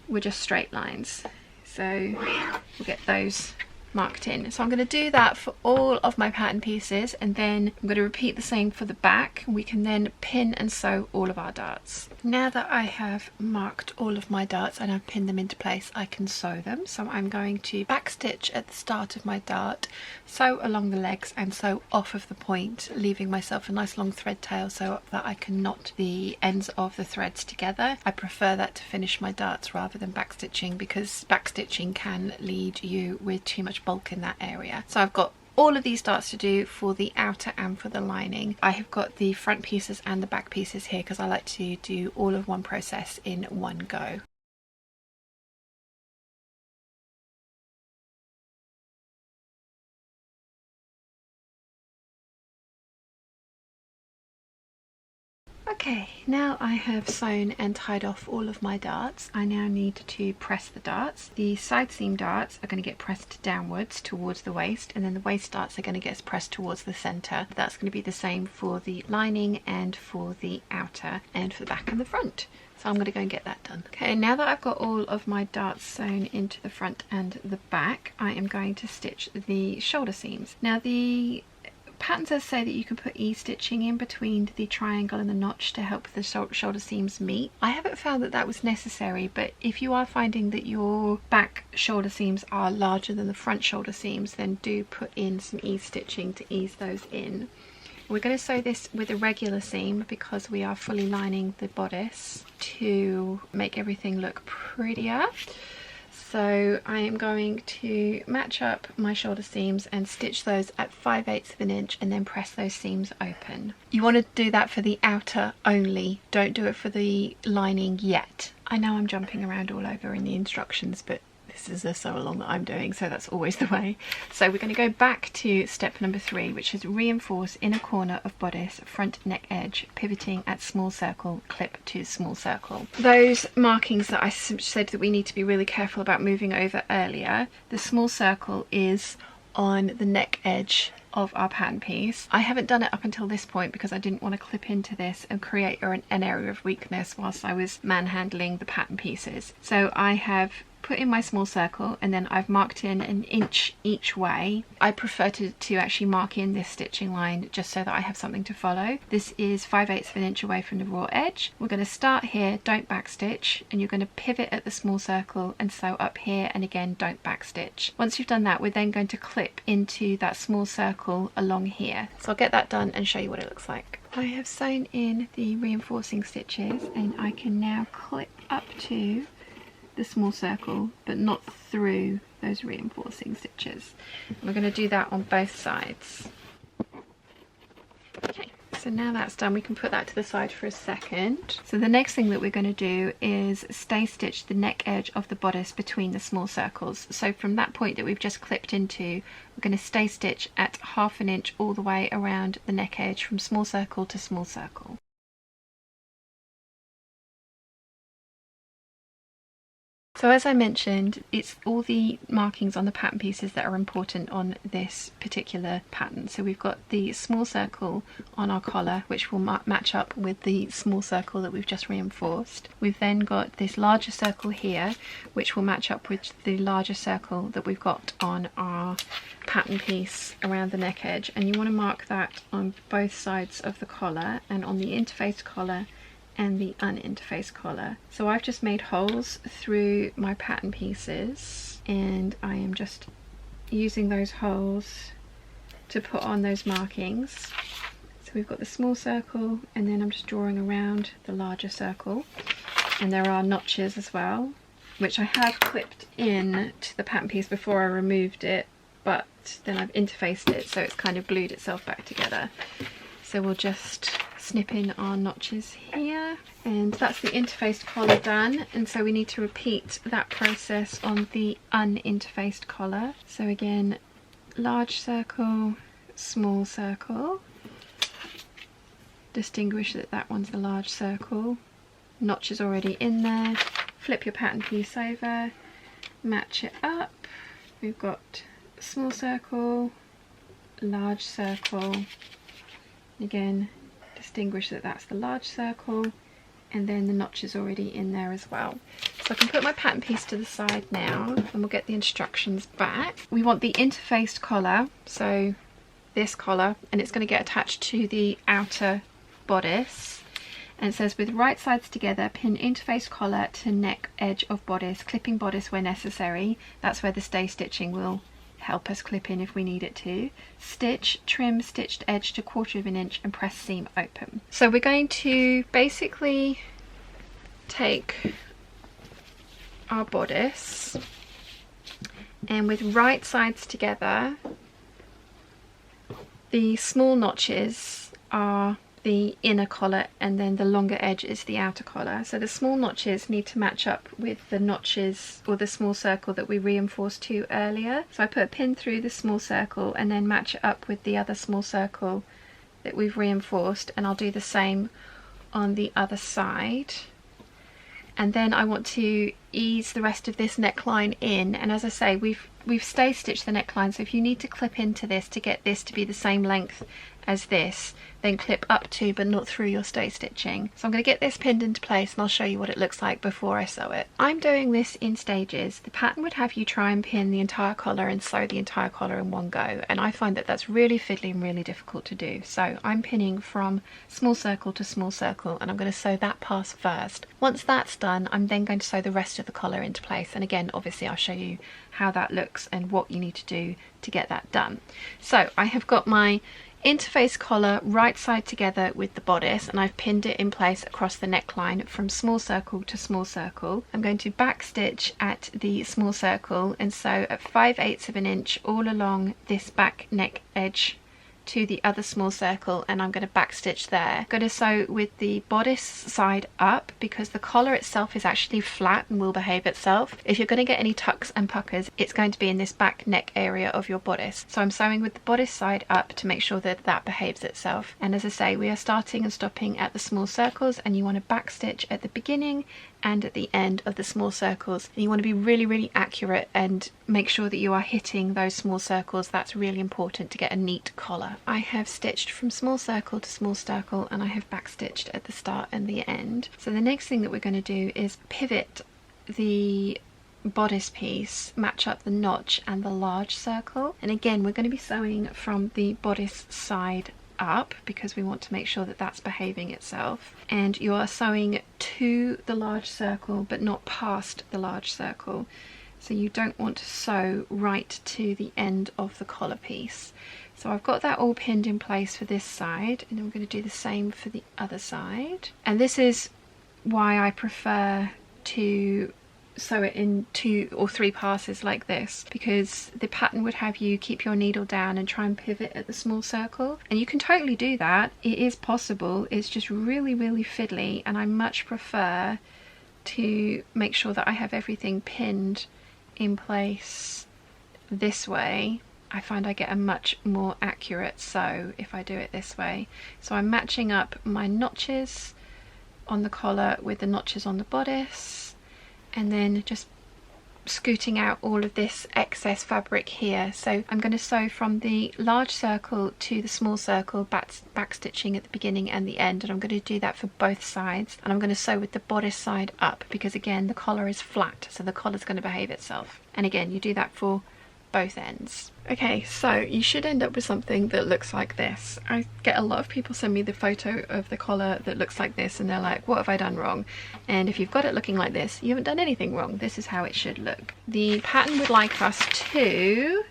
were just straight lines, so we'll get those marked in. So I'm going to do that for all of my pattern pieces, and then I'm going to repeat the same for the back. We can then pin and sew all of our darts. Now that I have marked all of my darts and I've pinned them into place, I can sew them. So I'm going to back stitch at the start of my dart, sew along the legs and sew off of the point, leaving myself a nice long thread tail so that I can knot the ends of the threads together. I prefer that to finish my darts rather than back stitching, because back stitching can lead you with too much bulk in that area. So I've got all of these darts to do for the outer and for the lining. I have got the front pieces and the back pieces here because I like to do all of one process in one go. Okay, now I have sewn and tied off all of my darts. I now need to press the darts. The side seam darts are going to get pressed downwards towards the waist, and then the waist darts are going to get pressed towards the centre. That's going to be the same for the lining and for the outer and for the back and the front. So I'm going to go and get that done. Okay, now that I've got all of my darts sewn into the front and the back, I am going to stitch the shoulder seams. Now the pattern does say that you can put e-stitching in between the triangle and the notch to help the shoulder seams meet. I haven't found that that was necessary, but if you are finding that your back shoulder seams are larger than the front shoulder seams, then do put in some e-stitching to ease those in. We're going to sew this with a regular seam because we are fully lining the bodice to make everything look prettier. So I am going to match up my shoulder seams and stitch those at 5/8 of an inch and then press those seams open. You want to do that for the outer only, don't do it for the lining yet. I know I'm jumping around all over in the instructions, but this is a sew along that I'm doing, so that's always the way. So we're going to go back to step number 3, which is reinforce inner corner of bodice, front neck edge, pivoting at small circle, clip to small circle. Those markings that I said that we need to be really careful about moving over earlier, the small circle is on the neck edge of our pattern piece. I haven't done it up until this point because I didn't want to clip into this and create an area of weakness whilst I was manhandling the pattern pieces. So I have put in my small circle and then I've marked in an inch each way. I prefer to actually mark in this stitching line just so that I have something to follow. This is 5/8 of an inch away from the raw edge. We're going to start here, don't backstitch, and you're going to pivot at the small circle and sew up here, and again don't backstitch. Once you've done that, we're then going to clip into that small circle along here. So I'll get that done and show you what it looks like. I have sewn in the reinforcing stitches and I can now clip up to the small circle but not through those reinforcing stitches. We're going to do that on both sides. Okay, so now that's done, we can put that to the side for a second. So the next thing that we're going to do is stay stitch the neck edge of the bodice between the small circles. So from that point that we've just clipped into, we're going to stay stitch at 1/2 inch all the way around the neck edge from small circle to small circle. So as I mentioned, it's all the markings on the pattern pieces that are important on this particular pattern. So we've got the small circle on our collar, which will match up with the small circle that we've just reinforced. We've then got this larger circle here, which will match up with the larger circle that we've got on our pattern piece around the neck edge. And you want to mark that on both sides of the collar and on the interfaced collar and the uninterfaced collar. So I've just made holes through my pattern pieces and I am just using those holes to put on those markings. So we've got the small circle and then I'm just drawing around the larger circle, and there are notches as well, which I have clipped in to the pattern piece before I removed it, but then I've interfaced it so it's kind of glued itself back together. So we'll just snip in our notches here, and that's the interfaced collar done, and so we need to repeat that process on the uninterfaced collar. So again, large circle, small circle, distinguish that that one's the large circle, notch is already in there, flip your pattern piece over, match it up, we've got small circle, large circle, again distinguish that that's the large circle, and then the notch is already in there as well. So I can put my pattern piece to the side now and we'll get the instructions back. We want the interfaced collar, so this collar, and it's going to get attached to the outer bodice, and it says with right sides together pin interfaced collar to neck edge of bodice, clipping bodice where necessary. That's where the stay stitching will help us clip in if we need it to. Stitch, trim stitched edge to 1/4 inch and press seam open. So we're going to basically take our bodice and with right sides together, the small notches are the inner collar and then the longer edge is the outer collar. So the small notches need to match up with the notches or the small circle that we reinforced to earlier. So I put a pin through the small circle and then match it up with the other small circle that we've reinforced, and I'll do the same on the other side. And then I want to ease the rest of this neckline in, and as I say, we've stay stitched the neckline, so if you need to clip into this to get this to be the same length as this, then clip up to but not through your stay stitching. So I'm going to get this pinned into place and I'll show you what it looks like before I sew it. I'm doing this in stages. The pattern would have you try and pin the entire collar and sew the entire collar in one go, and I find that that's really fiddly and really difficult to do. So I'm pinning from small circle to small circle and I'm going to sew that pass first. Once that's done, I'm then going to sew the rest of the collar into place, and again obviously I'll show you how that looks and what you need to do to get that done. So I have got my interface collar right side together with the bodice and I've pinned it in place across the neckline from small circle to small circle. I'm going to back stitch at the small circle and sew at 5/8 of an inch all along this back neck edge to the other small circle, and I'm going to back stitch there. I'm going to sew with the bodice side up because the collar itself is actually flat and will behave itself. If you're going to get any tucks and puckers, it's going to be in this back neck area of your bodice. So I'm sewing with the bodice side up to make sure that that behaves itself. And as I say, we are starting and stopping at the small circles, and you want to back stitch at the beginning and at the end of the small circles, and you want to be really accurate and make sure that you are hitting those small circles. That's really important to get a neat collar. I have stitched from small circle to small circle and I have back stitched at the start and the end. So the next thing that we're going to do is pivot the bodice piece match up the notch and the large circle. And again, we're going to be sewing from the bodice side up because we want to make sure that that's behaving itself. And you are sewing to the large circle but not past the large circle. So you don't want to sew right to the end of the collar piece. So I've got that all pinned in place for this side, and then we're going to do the same for the other side. And this is why I prefer to sew it in 2 or 3 passes like this, because the pattern would have you keep your needle down and try and pivot at the small circle, and you can totally do that. It is possible. It's just really fiddly, and I much prefer to make sure that I have everything pinned in place this way. I find I get a much more accurate sew if I do it this way. So I'm matching up my notches on the collar with the notches on the bodice, and then just scooting out all of this excess fabric here. So I'm going to sew from the large circle to the small circle, back stitching at the beginning and the end, and I'm going to do that for both sides. And I'm going to sew with the bodice side up because again the collar is flat, so the collar's going to behave itself. And again, you do that for both ends. Okay, so you should end up with something that looks like this. I get a lot of people send me the photo of the collar that looks like this, and they're like, what have I done wrong? And if you've got it looking like this, you haven't done anything wrong. This is how it should look. The pattern would like us to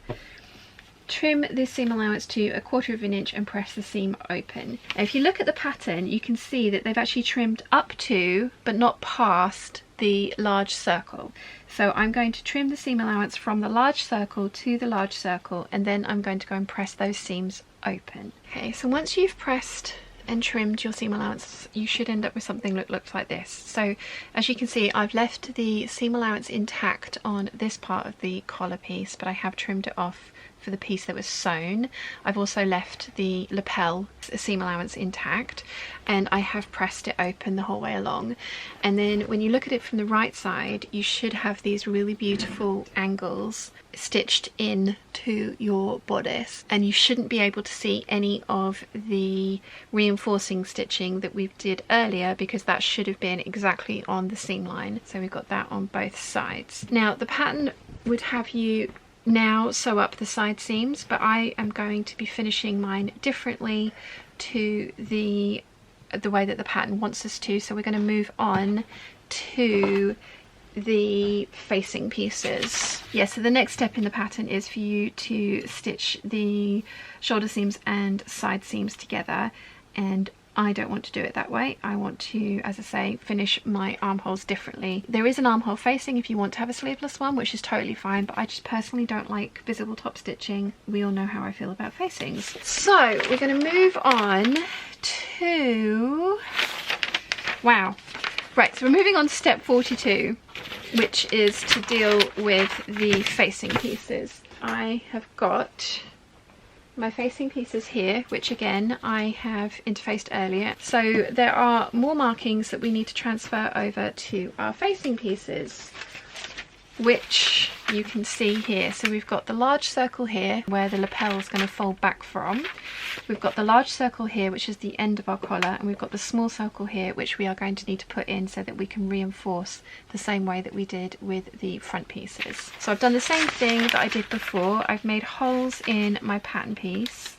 trim this seam allowance to 1/4 inch and press the seam open. Now, if you look at the pattern, you can see that they've actually trimmed up to but not past the large circle. So I'm going to trim the seam allowance from the large circle to the large circle, and then I'm going to go and press those seams open. Okay, so once you've pressed and trimmed your seam allowance, you should end up with something that looks like this. So as you can see, I've left the seam allowance intact on this part of the collar piece, but I have trimmed it off for the piece that was sewn. I've also left the lapel seam allowance intact, and I have pressed it open the whole way along. And then when you look at it from the right side, you should have these really beautiful angles stitched in to your bodice, and you shouldn't be able to see any of the reinforcing stitching that we did earlier, because that should have been exactly on the seam line. So we've got that on both sides. Now the pattern would have you now sew up the side seams, but I am going to be finishing mine differently to the way that the pattern wants us to. So we're going to move on to the facing pieces. Yeah, so the next step in the pattern is for you to stitch the shoulder seams and side seams together, and I don't want to do it that way. I want to, as I say, finish my armholes differently. There is an armhole facing if you want to have a sleeveless one, which is totally fine, but I just personally don't like visible top stitching. We all know how I feel about facings. So we're going to move on to... wow. Right, so we're moving on to step 42, which is to deal with the facing pieces. I have got my facing pieces here, which again I have interfaced earlier. So there are more markings that we need to transfer over to our facing pieces, which you can see here. So we've got the large circle here where the lapel is going to fold back from. We've got the large circle here, which is the end of our collar, and we've got the small circle here, which we are going to need to put in so that we can reinforce the same way that we did with the front pieces. So I've done the same thing that I did before. I've made holes in my pattern piece,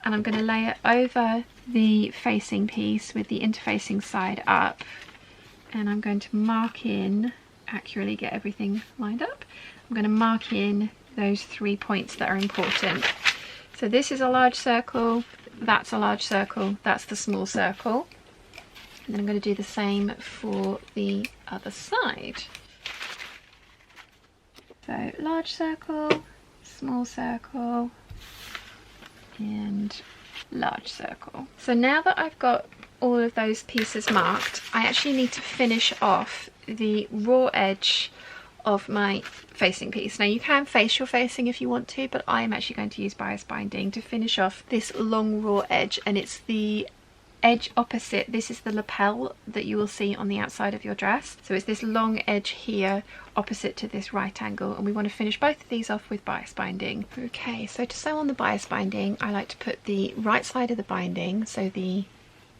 and I'm going to lay it over the facing piece with the interfacing side up, and I'm going to mark in, accurately get everything lined up. I'm going to mark in those 3 points that are important. So this is a large circle, that's a large circle, that's the small circle. And then I'm going to do the same for the other side. So large circle, small circle, and large circle. So now that I've got all of those pieces marked, I actually need to finish off the raw edge of my facing piece. Now you can face your facing if you want to, but I am actually going to use bias binding to finish off this long raw edge, and it's the edge opposite. This is the lapel that you will see on the outside of your dress. So it's this long edge here opposite to this right angle, and we want to finish both of these off with bias binding. Okay, so to sew on the bias binding, I like to put the right side of the binding, so the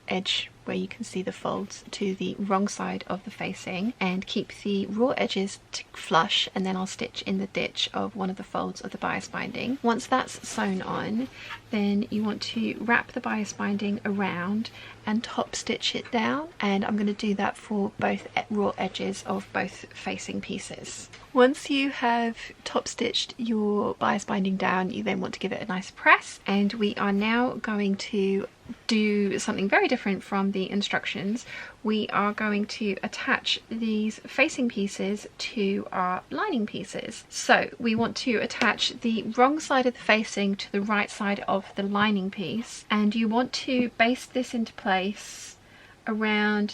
edge where you can see the folds to the wrong side of the facing, and keep the raw edges flush, and then I'll stitch in the ditch of one of the folds of the bias binding. Once that's sewn on, then you want to wrap the bias binding around and top stitch it down, and I'm going to do that for both raw edges of both facing pieces. Once you have top stitched your bias binding down, you then want to give it a nice press, and we are now going to do something very different from the instructions. We are going to attach these facing pieces to our lining pieces. So we want to attach the wrong side of the facing to the right side of the lining piece, and you want to baste this into place around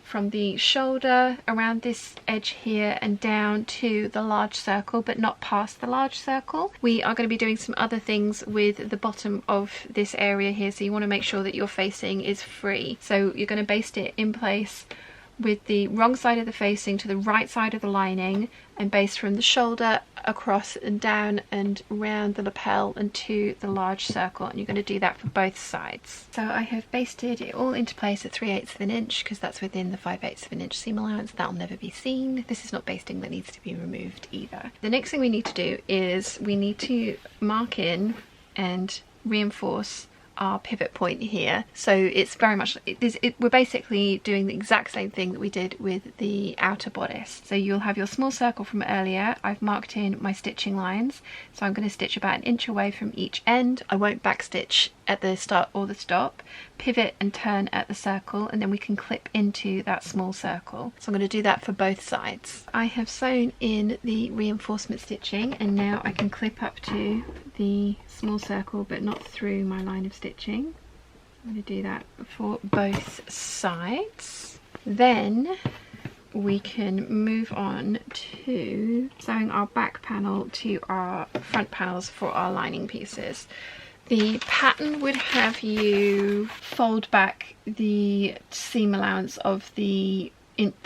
from the shoulder, around this edge here, and down to the large circle, but not past the large circle. We are going to be doing some other things with the bottom of this area here, so you want to make sure that your facing is free. So you're going to baste it in place with the wrong side of the facing to the right side of the lining, and baste from the shoulder across and down and around the lapel and to the large circle, and you're going to do that for both sides. So I have basted it all into place at 3/8 of an inch, because that's within the 5/8 of an inch seam allowance. That'll never be seen. This is not basting that needs to be removed either. The next thing we need to do is we need to mark in and reinforce our pivot point here. So it's very much, we're basically doing the exact same thing that we did with the outer bodice. So you'll have your small circle from earlier. I've marked in my stitching lines, so I'm going to stitch about 1 inch away from each end. I won't backstitch at the start or the stop. Pivot and turn at the circle, and then we can clip into that small circle. So I'm going to do that for both sides. I have sewn in the reinforcement stitching, and now I can clip up to the small circle but not through my line of stitching. I'm going to do that for both sides. Then we can move on to sewing our back panel to our front panels for our lining pieces. The pattern would have you fold back the seam allowance of the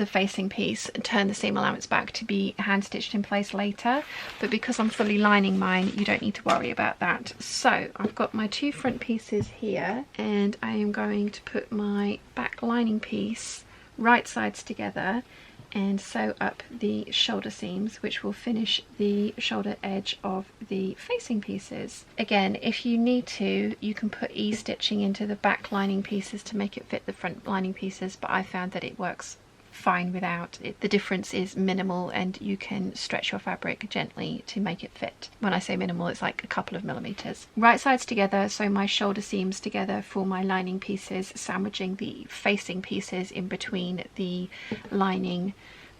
facing piece and turn the seam allowance back to be hand stitched in place later, but because I'm fully lining mine, you don't need to worry about that. So I've got my 2 front pieces here, and I am going to put my back lining piece right sides together and sew up the shoulder seams, which will finish the shoulder edge of the facing pieces. Again, if you need to, you can put e-stitching into the back lining pieces to make it fit the front lining pieces, but I found that it works fine without it. The difference is minimal, and you can stretch your fabric gently to make it fit. When I say minimal, it's like a couple of millimeters. Right sides together, so my shoulder seams together for my lining pieces, sandwiching the facing pieces in between the lining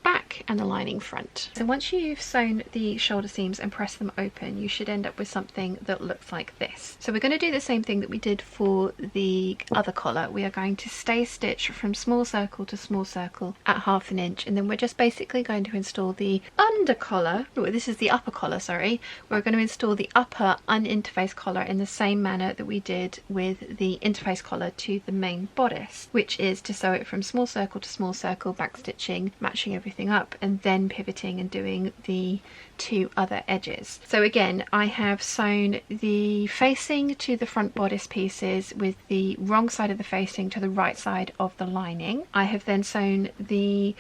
back and the lining front. So once you've sewn the shoulder seams and pressed them open, you should end up with something that looks like this. So we're going to do the same thing that we did for the other collar. We are going to stay stitch from small circle to small circle at 1/2 inch, and then we're just basically going to install the under collar. This is the upper collar, sorry. We're going to install the upper uninterfaced collar in the same manner that we did with the interface collar to the main bodice, which is to sew it from small circle to small circle, back stitching, matching everything up, and then pivoting and doing the 2 other edges. So again, I have sewn the facing to the front bodice pieces with the wrong side of the facing to the right side of the lining. I have then sewn the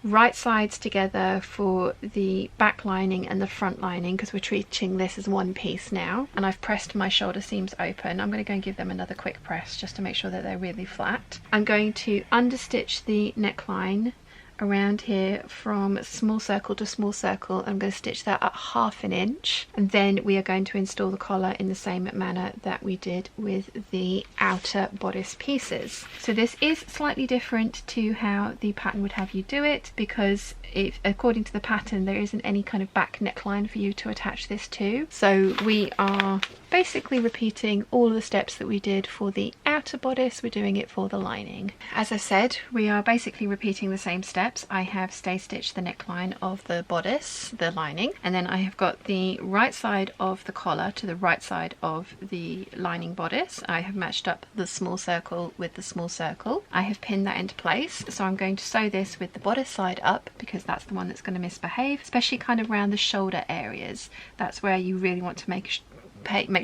right sides together for the back lining and the front lining, because we're treating this as one piece now, and I've pressed my shoulder seams open. I'm going to go and give them another quick press just to make sure that they're really flat. I'm going to understitch the neckline around here from small circle to small circle. I'm going to stitch that at 1/2 inch, and then we are going to install the collar in the same manner that we did with the outer bodice pieces. So this is slightly different to how the pattern would have you do it, because if according to the pattern there isn't any kind of back neckline for you to attach this to. So we are basically repeating all of the steps that we did for the outer bodice. We're doing it for the lining. As I said, we are basically repeating the same steps. I have stay stitched the neckline of the bodice, the lining, and then I have got the right side of the collar to the right side of the lining bodice. I have matched up the small circle with the small circle. I have pinned that into place, so I'm going to sew this with the bodice side up, because that's the one that's going to misbehave, especially kind of around the shoulder areas. That's where you really want to make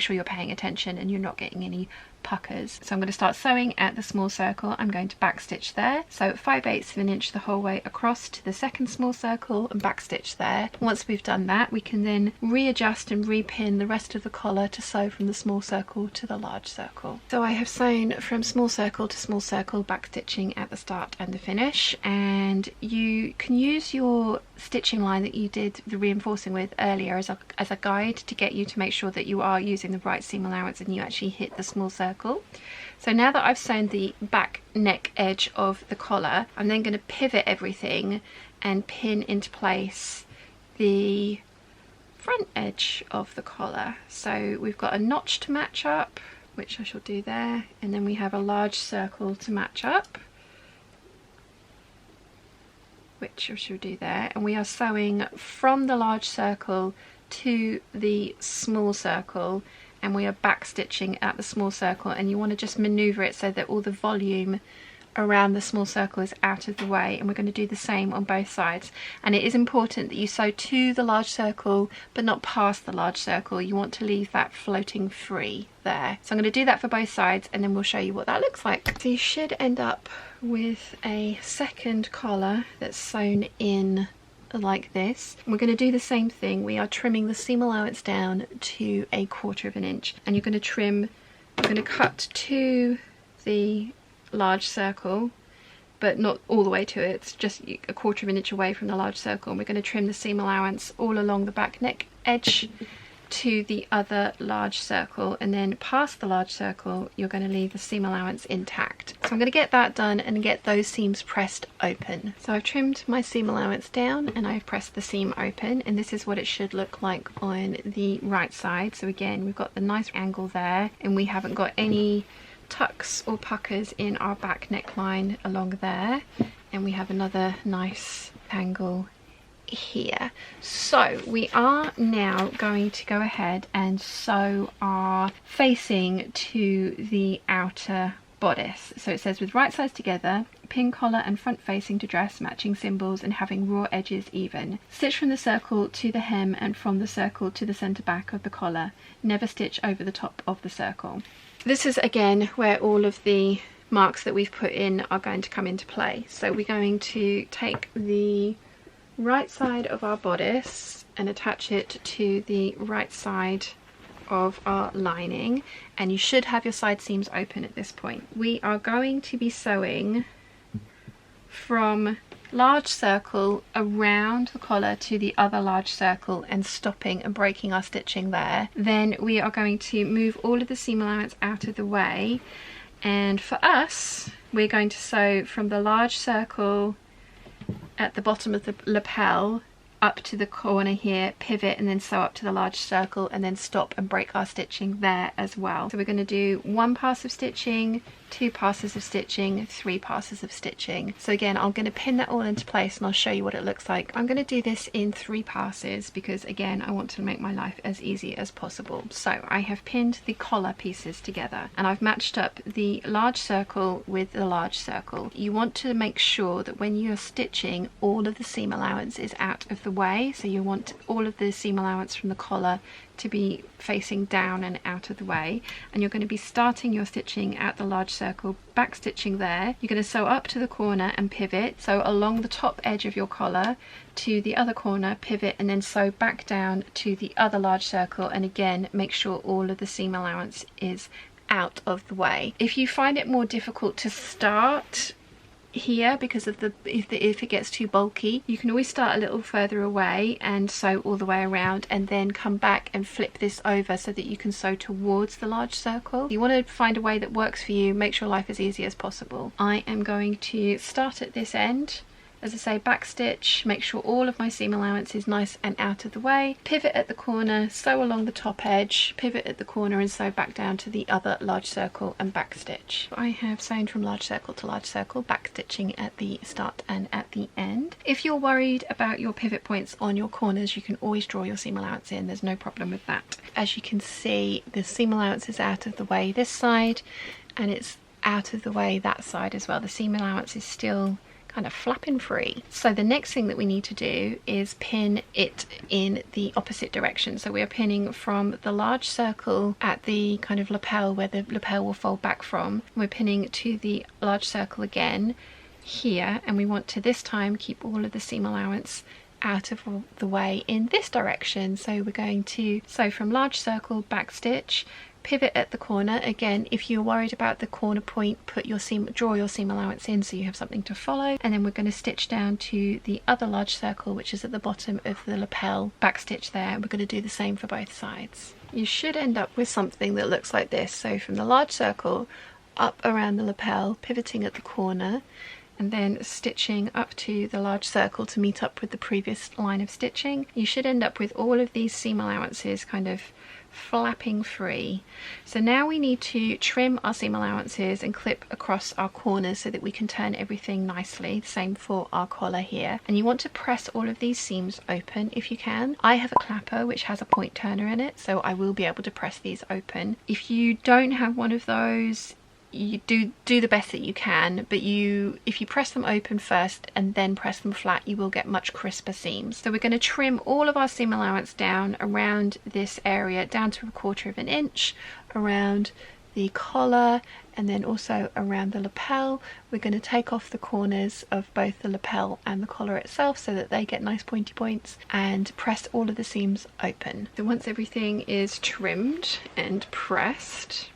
sure you're paying attention and you're not getting any puckers. So I'm going to start sewing at the small circle. I'm going to back stitch there, so 5/8 of an inch the whole way across to the second small circle and back stitch there. Once we've done that, we can then readjust and repin the rest of the collar to sew from the small circle to the large circle. So I have sewn from small circle to small circle, back stitching at the start and the finish, and you can use your stitching line that you did the reinforcing with earlier as a guide to get you to make sure that you are using the right seam allowance and you actually hit the small circle. So now that I've sewn the back neck edge of the collar, I'm then going to pivot everything and pin into place the front edge of the collar. So we've got a notch to match up, which I shall do there, and then we have a large circle to match up, which I shall do there, and we are sewing from the large circle to the small circle, and we are back stitching at the small circle, and you want to just maneuver it so that all the volume around the small circle is out of the way, and we're going to do the same on both sides. And it is important that you sew to the large circle but not past the large circle. You want to leave that floating free there. So I'm going to do that for both sides, and then we'll show you what that looks like. So you should end up with a second collar that's sewn in like this. We're going to do the same thing. We are trimming the seam allowance down to 1/4 of an inch, and you're going to trim, we're going to cut to the large circle but not all the way to it. It's just 1/4 of an inch away from the large circle, and we're going to trim the seam allowance all along the back neck edge to the other large circle, and then past the large circle you're going to leave the seam allowance intact. So I'm going to get that done and get those seams pressed open. So I've trimmed my seam allowance down and I've pressed the seam open, and this is what it should look like on the right side. So again, we've got the nice angle there, and we haven't got any tucks or puckers in our back neckline along there, and we have another nice angle here. So we are now going to go ahead and sew our facing to the outer bodice. So it says, with right sides together, pin collar and front facing to dress, matching symbols and having raw edges even. Stitch from the circle to the hem and from the circle to the centre back of the collar. Never stitch over the top of the circle. This is again where all of the marks that we've put in are going to come into play. So we're going to take the right side of our bodice and attach it to the right side of our lining, and you should have your side seams open at this point. We are going to be sewing from large circle around the collar to the other large circle and stopping and breaking our stitching there. Then we are going to move all of the seam allowance out of the way, and for us we're going to sew from the large circle at the bottom of the lapel up to the corner here, pivot, and then sew up to the large circle, and then stop and break our stitching there as well. So we're going to do 1 pass of stitching, 2 passes of stitching, 3 passes of stitching. So again, I'm going to pin that all into place and I'll show you what it looks like. I'm going to do this in 3 passes because again, I want to make my life as easy as possible. So I have pinned the collar pieces together and I've matched up the large circle with the large circle. You want to make sure that when you're stitching, all of the seam allowance is out of the way. So you want all of the seam allowance from the collar to be facing down and out of the way, and you're going to be starting your stitching at the large circle, back stitching there. You're going to sew up to the corner and pivot, so along the top edge of your collar to the other corner, pivot, and then sew back down to the other large circle, and again make sure all of the seam allowance is out of the way. If you find it more difficult to start here because of if it gets too bulky, you can always start a little further away and sew all the way around, and then come back and flip this over so that you can sew towards the large circle. You want to find a way that works for you, makes your life as easy as possible. I am going to start at this end, as I say, back stitch, make sure all of my seam allowance is nice and out of the way, pivot at the corner, sew along the top edge, pivot at the corner and sew back down to the other large circle and back stitch. I have sewn from large circle to large circle, back stitching at the start and at the end. If you're worried about your pivot points on your corners, you can always draw your seam allowance in, there's no problem with that. As you can see, the seam allowance is out of the way this side and it's out of the way that side as well. The seam allowance is still kind of flapping free. So the next thing that we need to do is pin it in the opposite direction. So we are pinning from the large circle at the kind of lapel where the lapel will fold back from. We're pinning to the large circle again here, and we want to this time keep all of the seam allowance out of the way in this direction. So we're going to sew from large circle, back stitch, pivot at the corner. Again, if you're worried about the corner point, draw your seam allowance in so you have something to follow, and then we're going to stitch down to the other large circle, which is at the bottom of the lapel, back stitch there. We're going to do the same for both sides. You should end up with something that looks like this. So from the large circle up around the lapel, pivoting at the corner, and then stitching up to the large circle to meet up with the previous line of stitching. You should end up with all of these seam allowances kind of flapping free. So now we need to trim our seam allowances and clip across our corners so that we can turn everything nicely. Same for our collar here. And you want to press all of these seams open if you can. I have a clapper which has a point turner in it, so I will be able to press these open. If you don't have one of those, you do the best that you can, but if you press them open first and then press them flat, you will get much crisper seams. So we're going to trim all of our seam allowance down around this area, down to 1/4 inch, around the collar, and then also around the lapel. We're going to take off the corners of both the lapel and the collar itself so that they get nice pointy points, and press all of the seams open. So once everything is trimmed and pressed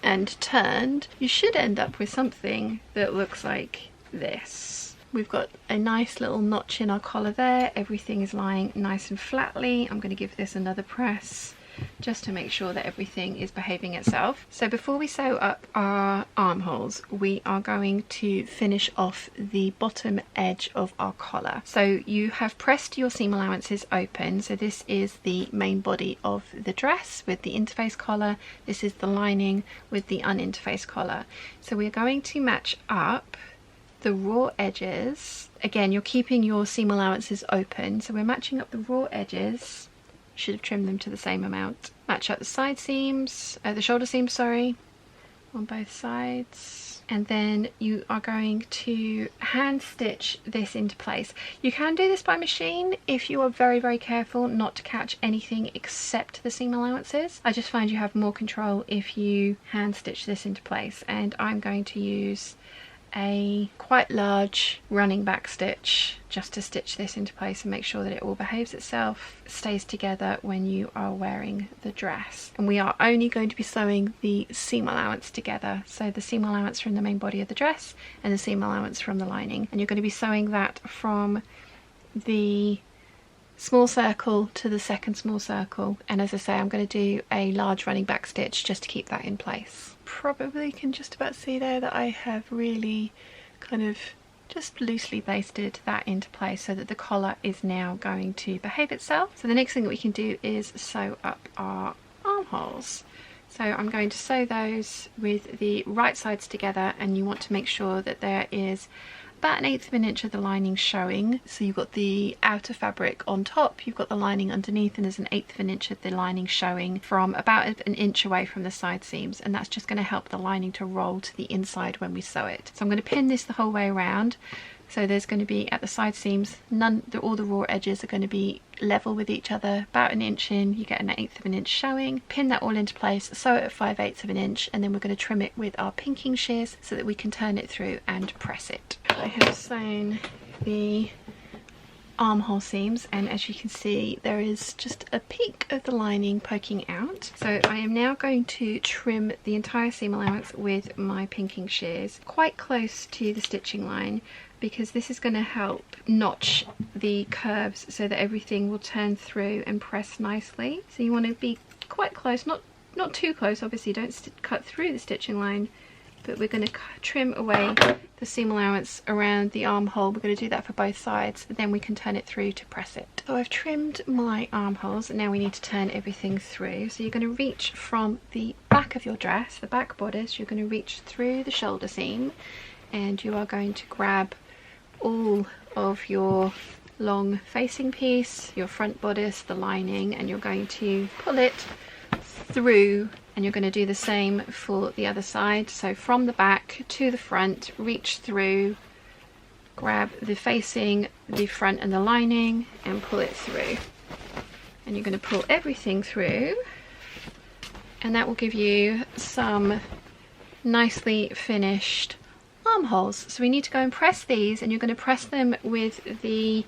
and turned, you should end up with something that looks like this. We've got a nice little notch in our collar there. Everything is lying nice and flatly. I'm going to give this another press just to make sure that everything is behaving itself. So before we sew up our armholes, we are going to finish off the bottom edge of our collar. So you have pressed your seam allowances open. So this is the main body of the dress with the interface collar. This is the lining with the uninterfaced collar. So we're going to match up the raw edges. Again, you're keeping your seam allowances open, so we're matching up the raw edges. Should have trimmed them to the same amount. Match up the side seams, the shoulder seams, sorry, on both sides. And then you are going to hand stitch this into place. You can do this by machine if you are very, very careful not to catch anything except the seam allowances. I just find you have more control if you hand stitch this into place. And I'm going to use a quite large running back stitch just to stitch this into place and make sure that it all behaves itself, stays together when you are wearing the dress. And we are only going to be sewing the seam allowance together, so the seam allowance from the main body of the dress and the seam allowance from the lining, and you're going to be sewing that from the small circle to the second small circle. And as I say, I'm going to do a large running back stitch just to keep that in place. Probably can just about see there that I have really kind of just loosely basted that into place so that the collar is now going to behave itself. So the next thing that we can do is sew up our armholes. So I'm going to sew those with the right sides together, and you want to make sure that there is about 1/8 inch of the lining showing. So you've got the outer fabric on top, you've got the lining underneath, and there's 1/8 inch of the lining showing from about 1 inch away from the side seams, and that's just going to help the lining to roll to the inside when we sew it. So I'm going to pin this the whole way around. So there's going to be at the side seams, all the raw edges are going to be level with each other, about 1 inch in, you get 1/8 inch showing. Pin that all into place, sew it at 5/8 inch, and then we're going to trim it with our pinking shears so that we can turn it through and press it. I have sewn the armhole seams, and as you can see there is just a peak of the lining poking out. So I am now going to trim the entire seam allowance with my pinking shears quite close to the stitching line, because this is going to help notch the curves so that everything will turn through and press nicely. So you want to be quite close, not too close, obviously don't cut through the stitching line, but we're going to trim away the seam allowance around the armhole. We're going to do that for both sides, then we can turn it through to press it. So I've trimmed my armholes, and now we need to turn everything through. So you're going to reach from the back of your dress, the back bodice, you're going to reach through the shoulder seam, and you are going to grab all of your long facing piece, your front bodice, the lining, and you're going to pull it through, and you're going to do the same for the other side. So from the back to the front, reach through grab the facing, the front and the lining and pull it through. And you're going to pull everything through, and that will give you some nicely finished armholes. So we need to go and press these, and you're going to press them with the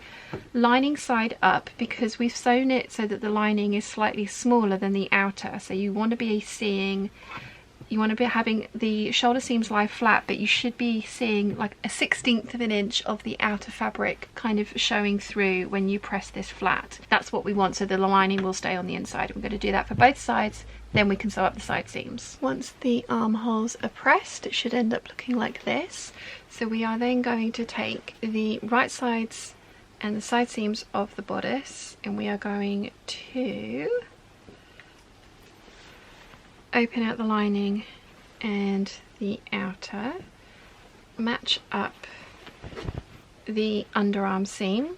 lining side up because we've sewn it so that the lining is slightly smaller than the outer. So you want to be seeing, you want to be having the shoulder seams lie flat, but you should be seeing like a 1/16 of an inch of the outer fabric kind of showing through when you press this flat. That's what we want, so the lining will stay on the inside. We're going to do that for both sides, then we can sew up the side seams. Once the armholes are pressed, it should end up looking like this. So we are then going to take the right sides and the side seams of the bodice, and we are going to open out the lining and the outer, match up the underarm seam,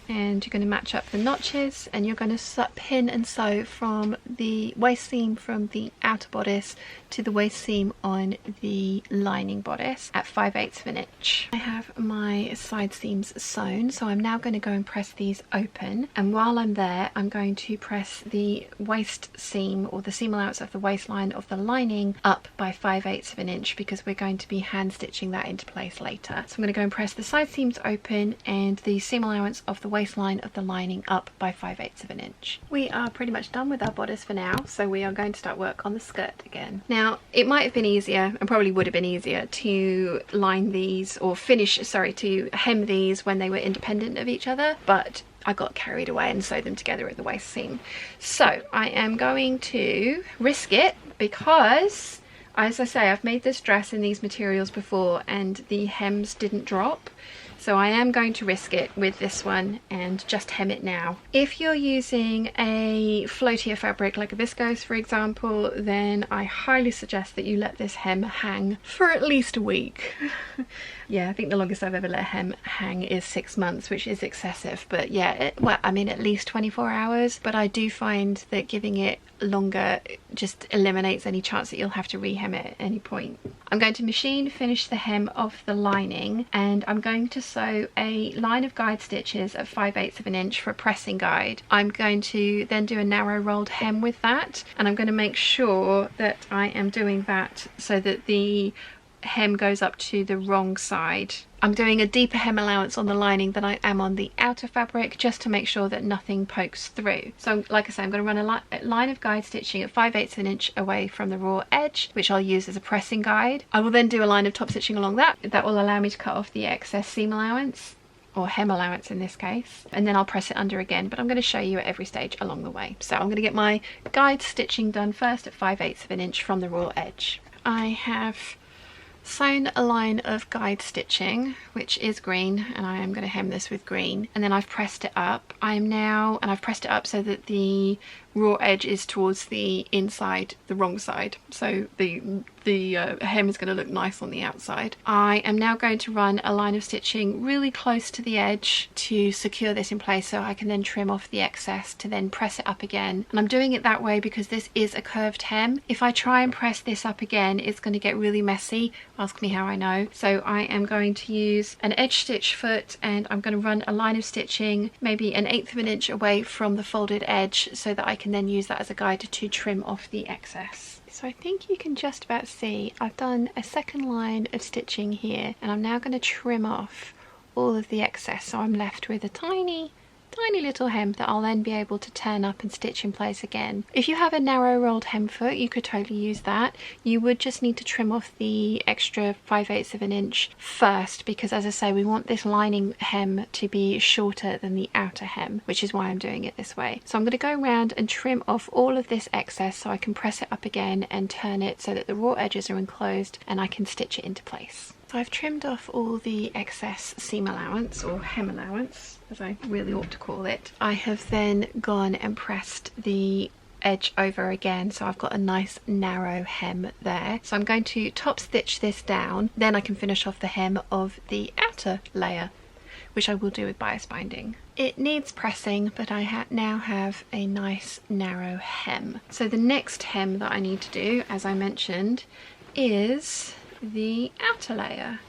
and you're going to match up the notches, and you're going to pin and sew from the waist seam from the outer bodice to the waist seam on the lining bodice at 5/8 of an inch. I have my side seams sewn, so I'm now going to go and press these open, and while I'm there I'm going to press the waist seam, or the seam allowance of the waistline of the lining, up by 5/8 of an inch because we're going to be hand stitching that into place later. So I'm going to go and press the side seams open and the seam allowance of the waistline of the lining up by 5/8 of an inch. We are pretty much done with our bodice for now, so we are going to start work on the skirt again. Now it might have been easier, and probably would have been easier, to line these, or to hem these when they were independent of each other, but I got carried away and sewed them together at the waist seam. So I am going to risk it because, as I say, I've made this dress in these materials before and the hems didn't drop. So I am going to risk it with this one and just hem it now. If you're using a floatier fabric like a viscose, for example, then I highly suggest that you let this hem hang for at least a week. Yeah, I think the longest I've ever let a hem hang is 6 months, which is excessive. But yeah, well, I mean at least 24 hours. But I do find that giving it longer just eliminates any chance that you'll have to rehem it at any point. I'm going to machine finish the hem of the lining, and I'm going to sew a line of guide stitches at 5/8 of an inch for a pressing guide. I'm going to then do a narrow rolled hem with that, and I'm going to make sure that I am doing that so that the hem goes up to the wrong side. I'm doing a deeper hem allowance on the lining than I am on the outer fabric, just to make sure that nothing pokes through. So like I say, I'm going to run a line of guide stitching at 5/8 of an inch away from the raw edge, which I'll use as a pressing guide. I will then do a line of top stitching along that. That will allow me to cut off the excess seam allowance, or hem allowance in this case, and then I'll press it under again, but I'm going to show you at every stage along the way. So I'm going to get my guide stitching done first at 5/8 of an inch from the raw edge. I have sewn a line of guide stitching, which is green, and I am going to hem this with green, and then I've pressed it up. I've pressed it up so that the raw edge is towards the inside, the wrong side, so the hem is going to look nice on the outside. I am now going to run a line of stitching really close to the edge to secure this in place, so I can then trim off the excess to then press it up again. And I'm doing it that way because this is a curved hem. If I try and press this up again, it's going to get really messy. Ask me how I know. So I am going to use an edge stitch foot, and I'm going to run a line of stitching maybe 1/8 of an inch away from the folded edge, so that I can then use that as a guide to trim off the excess. So I think you can just about see I've done a second line of stitching here, and I'm now going to trim off all of the excess, so I'm left with a tiny little hem that I'll then be able to turn up and stitch in place again. If you have a narrow rolled hem foot, you could totally use that. You would just need to trim off the extra 5/8 of an inch first, because as I say, we want this lining hem to be shorter than the outer hem, which is why I'm doing it this way. So I'm going to go around and trim off all of this excess so I can press it up again and turn it so that the raw edges are enclosed and I can stitch it into place. So I've trimmed off all the excess seam allowance, or hem allowance as I really ought to call it. I have then gone and pressed the edge over again, so I've got a nice narrow hem there. So I'm going to top stitch this down, then I can finish off the hem of the outer layer, which I will do with bias binding. It needs pressing, but I now have a nice narrow hem. So the next hem that I need to do, as I mentioned, is the outer layer.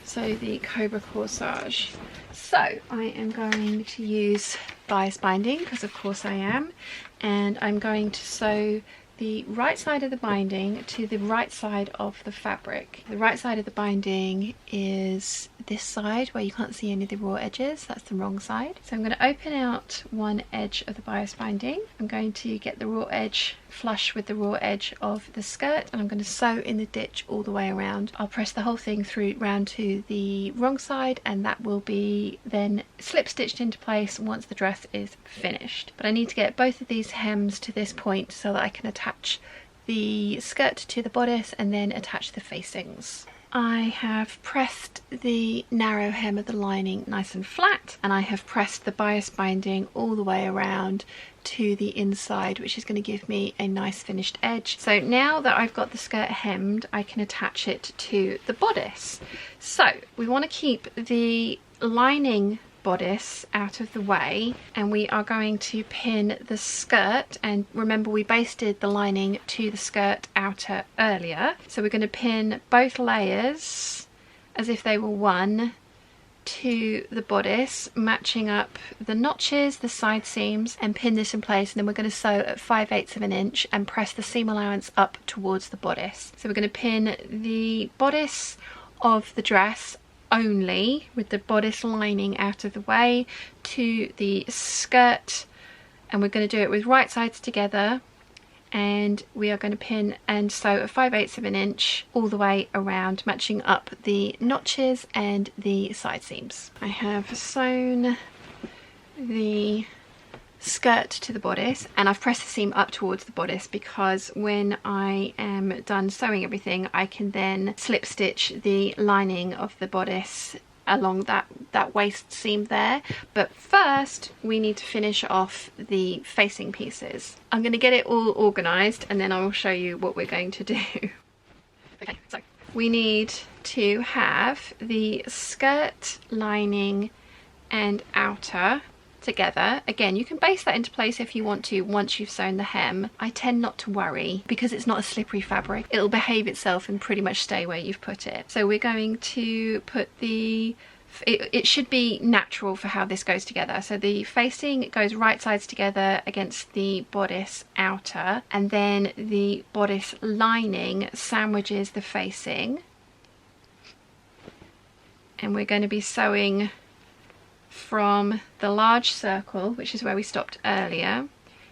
So the Cobra Corsage. So I am going to use bias binding, because of course I am, and I'm going to sew the right side of the binding to the right side of the fabric. The right side of the binding is this side where you can't see any of the raw edges. That's the wrong side. So I'm going to open out one edge of the bias binding. I'm going to get the raw edge flush with the raw edge of the skirt, and I'm going to sew in the ditch all the way around. I'll press the whole thing through round to the wrong side, and that will be then slip stitched into place once the dress is finished. But I need to get both of these hems to this point so that I can attach the skirt to the bodice and then attach the facings. I have pressed the narrow hem of the lining nice and flat, and I have pressed the bias binding all the way around to the inside, which is going to give me a nice finished edge. So now that I've got the skirt hemmed, I can attach it to the bodice. So we want to keep the lining bodice out of the way, and we are going to pin the skirt, and remember we basted the lining to the skirt outer earlier, so we're going to pin both layers as if they were one to the bodice, matching up the notches, the side seams, and pin this in place, and then we're going to sew at 5/8 of an inch and press the seam allowance up towards the bodice. So we're going to pin the bodice of the dress only with the bodice lining out of the way to the skirt, and we're going to do it with right sides together, and we are going to pin and sew at 5/8 of an inch all the way around, matching up the notches and the side seams. I have sewn the skirt to the bodice, and I've pressed the seam up towards the bodice because when I am done sewing everything I can then slip stitch the lining of the bodice along that waist seam there. But first we need to finish off the facing pieces. I'm going to get it all organized and then I will show you what we're going to do. Okay, so we need to have the skirt lining and outer together. Again, you can base that into place if you want to once you've sewn the hem. I tend not to worry because it's not a slippery fabric. It'll behave itself and pretty much stay where you've put it. So we're going to put the it should be natural for how this goes together. So the facing goes right sides together against the bodice outer, and then the bodice lining sandwiches the facing, and we're going to be sewing from the large circle, which is where we stopped earlier.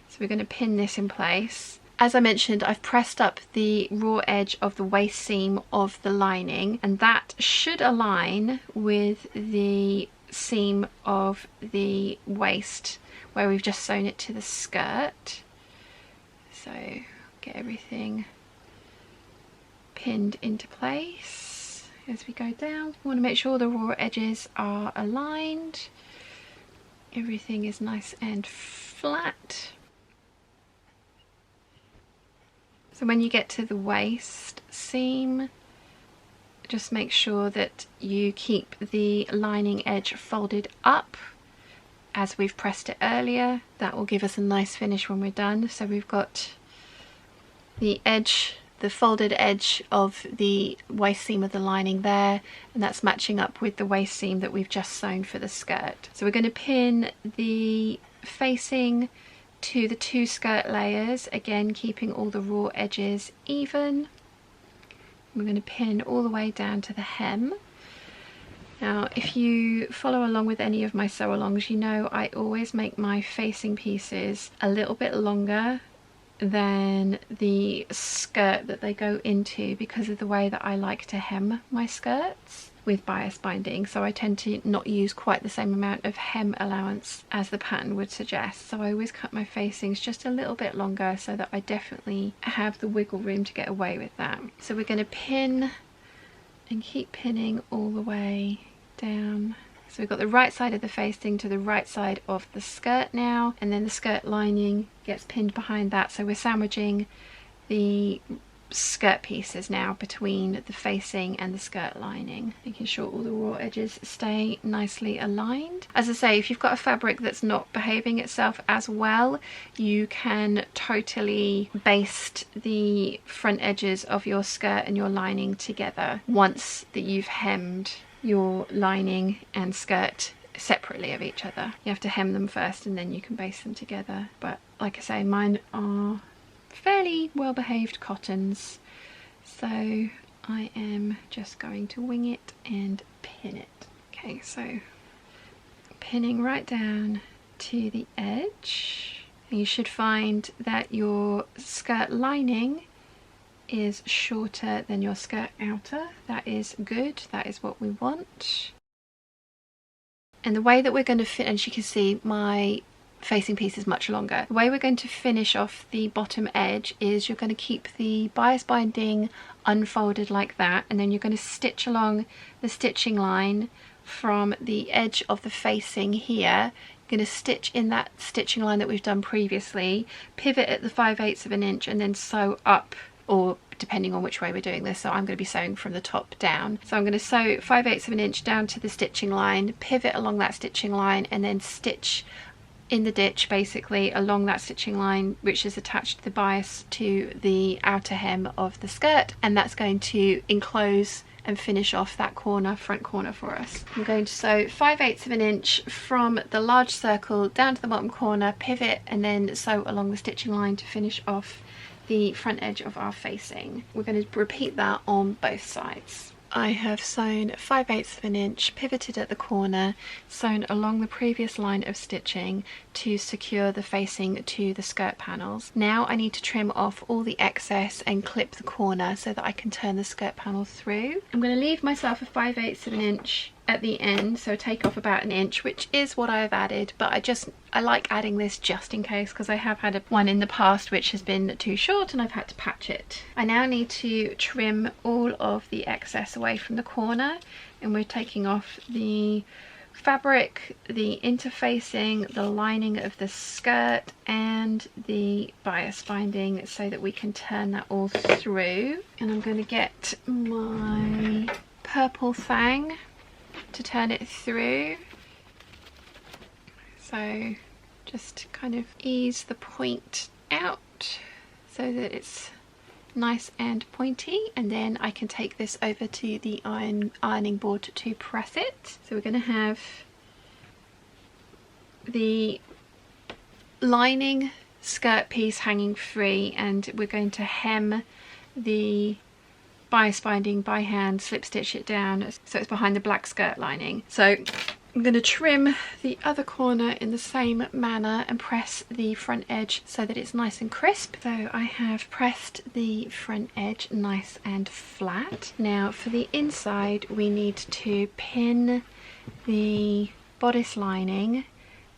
So we're going to pin this in place. As I mentioned, I've pressed up the raw edge of the waist seam of the lining, and that should align with the seam of the waist where we've just sewn it to the skirt. So get everything pinned into place as we go down. We want to make sure the raw edges are aligned. Everything is nice and flat. So when you get to the waist seam, just make sure that you keep the lining edge folded up as we've pressed it earlier. That will give us a nice finish when we're done. So we've got the edge, the folded edge of the waist seam of the lining there, and that's matching up with the waist seam that we've just sewn for the skirt. So we're going to pin the facing to the two skirt layers, again keeping all the raw edges even. We're going to pin all the way down to the hem. Now if you follow along with any of my sew alongs, you know I always make my facing pieces a little bit longer than the skirt that they go into because of the way that I like to hem my skirts with bias binding. So I tend to not use quite the same amount of hem allowance as the pattern would suggest. So I always cut my facings just a little bit longer so that I definitely have the wiggle room to get away with that. So we're going to pin and keep pinning all the way down. So we've got the right side of the facing to the right side of the skirt now, and then the skirt lining gets pinned behind that. So we're sandwiching the skirt pieces now between the facing and the skirt lining, making sure all the raw edges stay nicely aligned. As I say, if you've got a fabric that's not behaving itself as well, you can totally baste the front edges of your skirt and your lining together once that you've hemmed your lining and skirt separately of each other. You have to hem them first and then you can baste them together. But like I say, mine are fairly well behaved cottons, so I am just going to wing it and pin it. Okay, so pinning right down to the edge. And you should find that your skirt lining is shorter than your skirt outer. That is good, that is what we want. And the way that we're going to fit, and you can see my facing piece is much longer. The way we're going to finish off the bottom edge is you're going to keep the bias binding unfolded like that, and then you're going to stitch along the stitching line from the edge of the facing here. You're going to stitch in that stitching line that we've done previously, pivot at the 5/8 of an inch, and then sew up, or depending on which way we're doing this, so I'm going to be sewing from the top down. So I'm going to sew 5/8 of an inch down to the stitching line, pivot along that stitching line, and then stitch in the ditch basically along that stitching line, which is attached to the bias to the outer hem of the skirt, and that's going to enclose and finish off that corner, front corner for us. I'm going to sew 5/8 of an inch from the large circle down to the bottom corner, pivot, and then sew along the stitching line to finish off the front edge of our facing. We're going to repeat that on both sides. I have sewn 5/8 of an inch, pivoted at the corner, sewn along the previous line of stitching to secure the facing to the skirt panels. Now I need to trim off all the excess and clip the corner so that I can turn the skirt panel through. I'm going to leave myself a 5/8 of an inch at the end, so take off about an inch, which is what I've added, but I like adding this just in case, because I have had one in the past which has been too short and I've had to patch it. I now need to trim all of the excess away from the corner, and we're taking off the fabric, the interfacing, the lining of the skirt, and the bias binding so that we can turn that all through. And I'm going to get my purple thang to turn it through, so just kind of ease the point out so that it's nice and pointy, and then I can take this over to the ironing board to press it. So we're going to have the lining skirt piece hanging free, and we're going to hem the bias binding by hand, slip stitch it down so it's behind the black skirt lining. So I'm going to trim the other corner in the same manner and press the front edge so that it's nice and crisp. So I have pressed the front edge nice and flat. Now for the inside we need to pin the bodice lining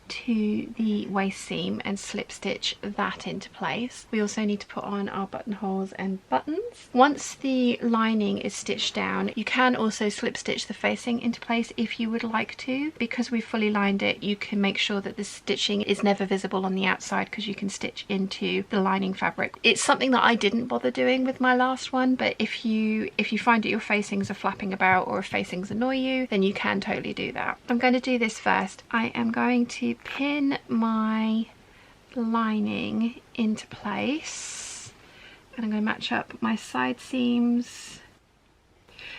to the waist seam and slip stitch that into place. We also need to put on our buttonholes and buttons. Once the lining is stitched down, you can also slip stitch the facing into place if you would like to. Because we've fully lined it, you can make sure that the stitching is never visible on the outside, because you can stitch into the lining fabric. It's something that I didn't bother doing with my last one, but if you find that your facings are flapping about or if facings annoy you, then you can totally do that. I'm going to do this first. I am going to pin my lining into place, and I'm going to match up my side seams.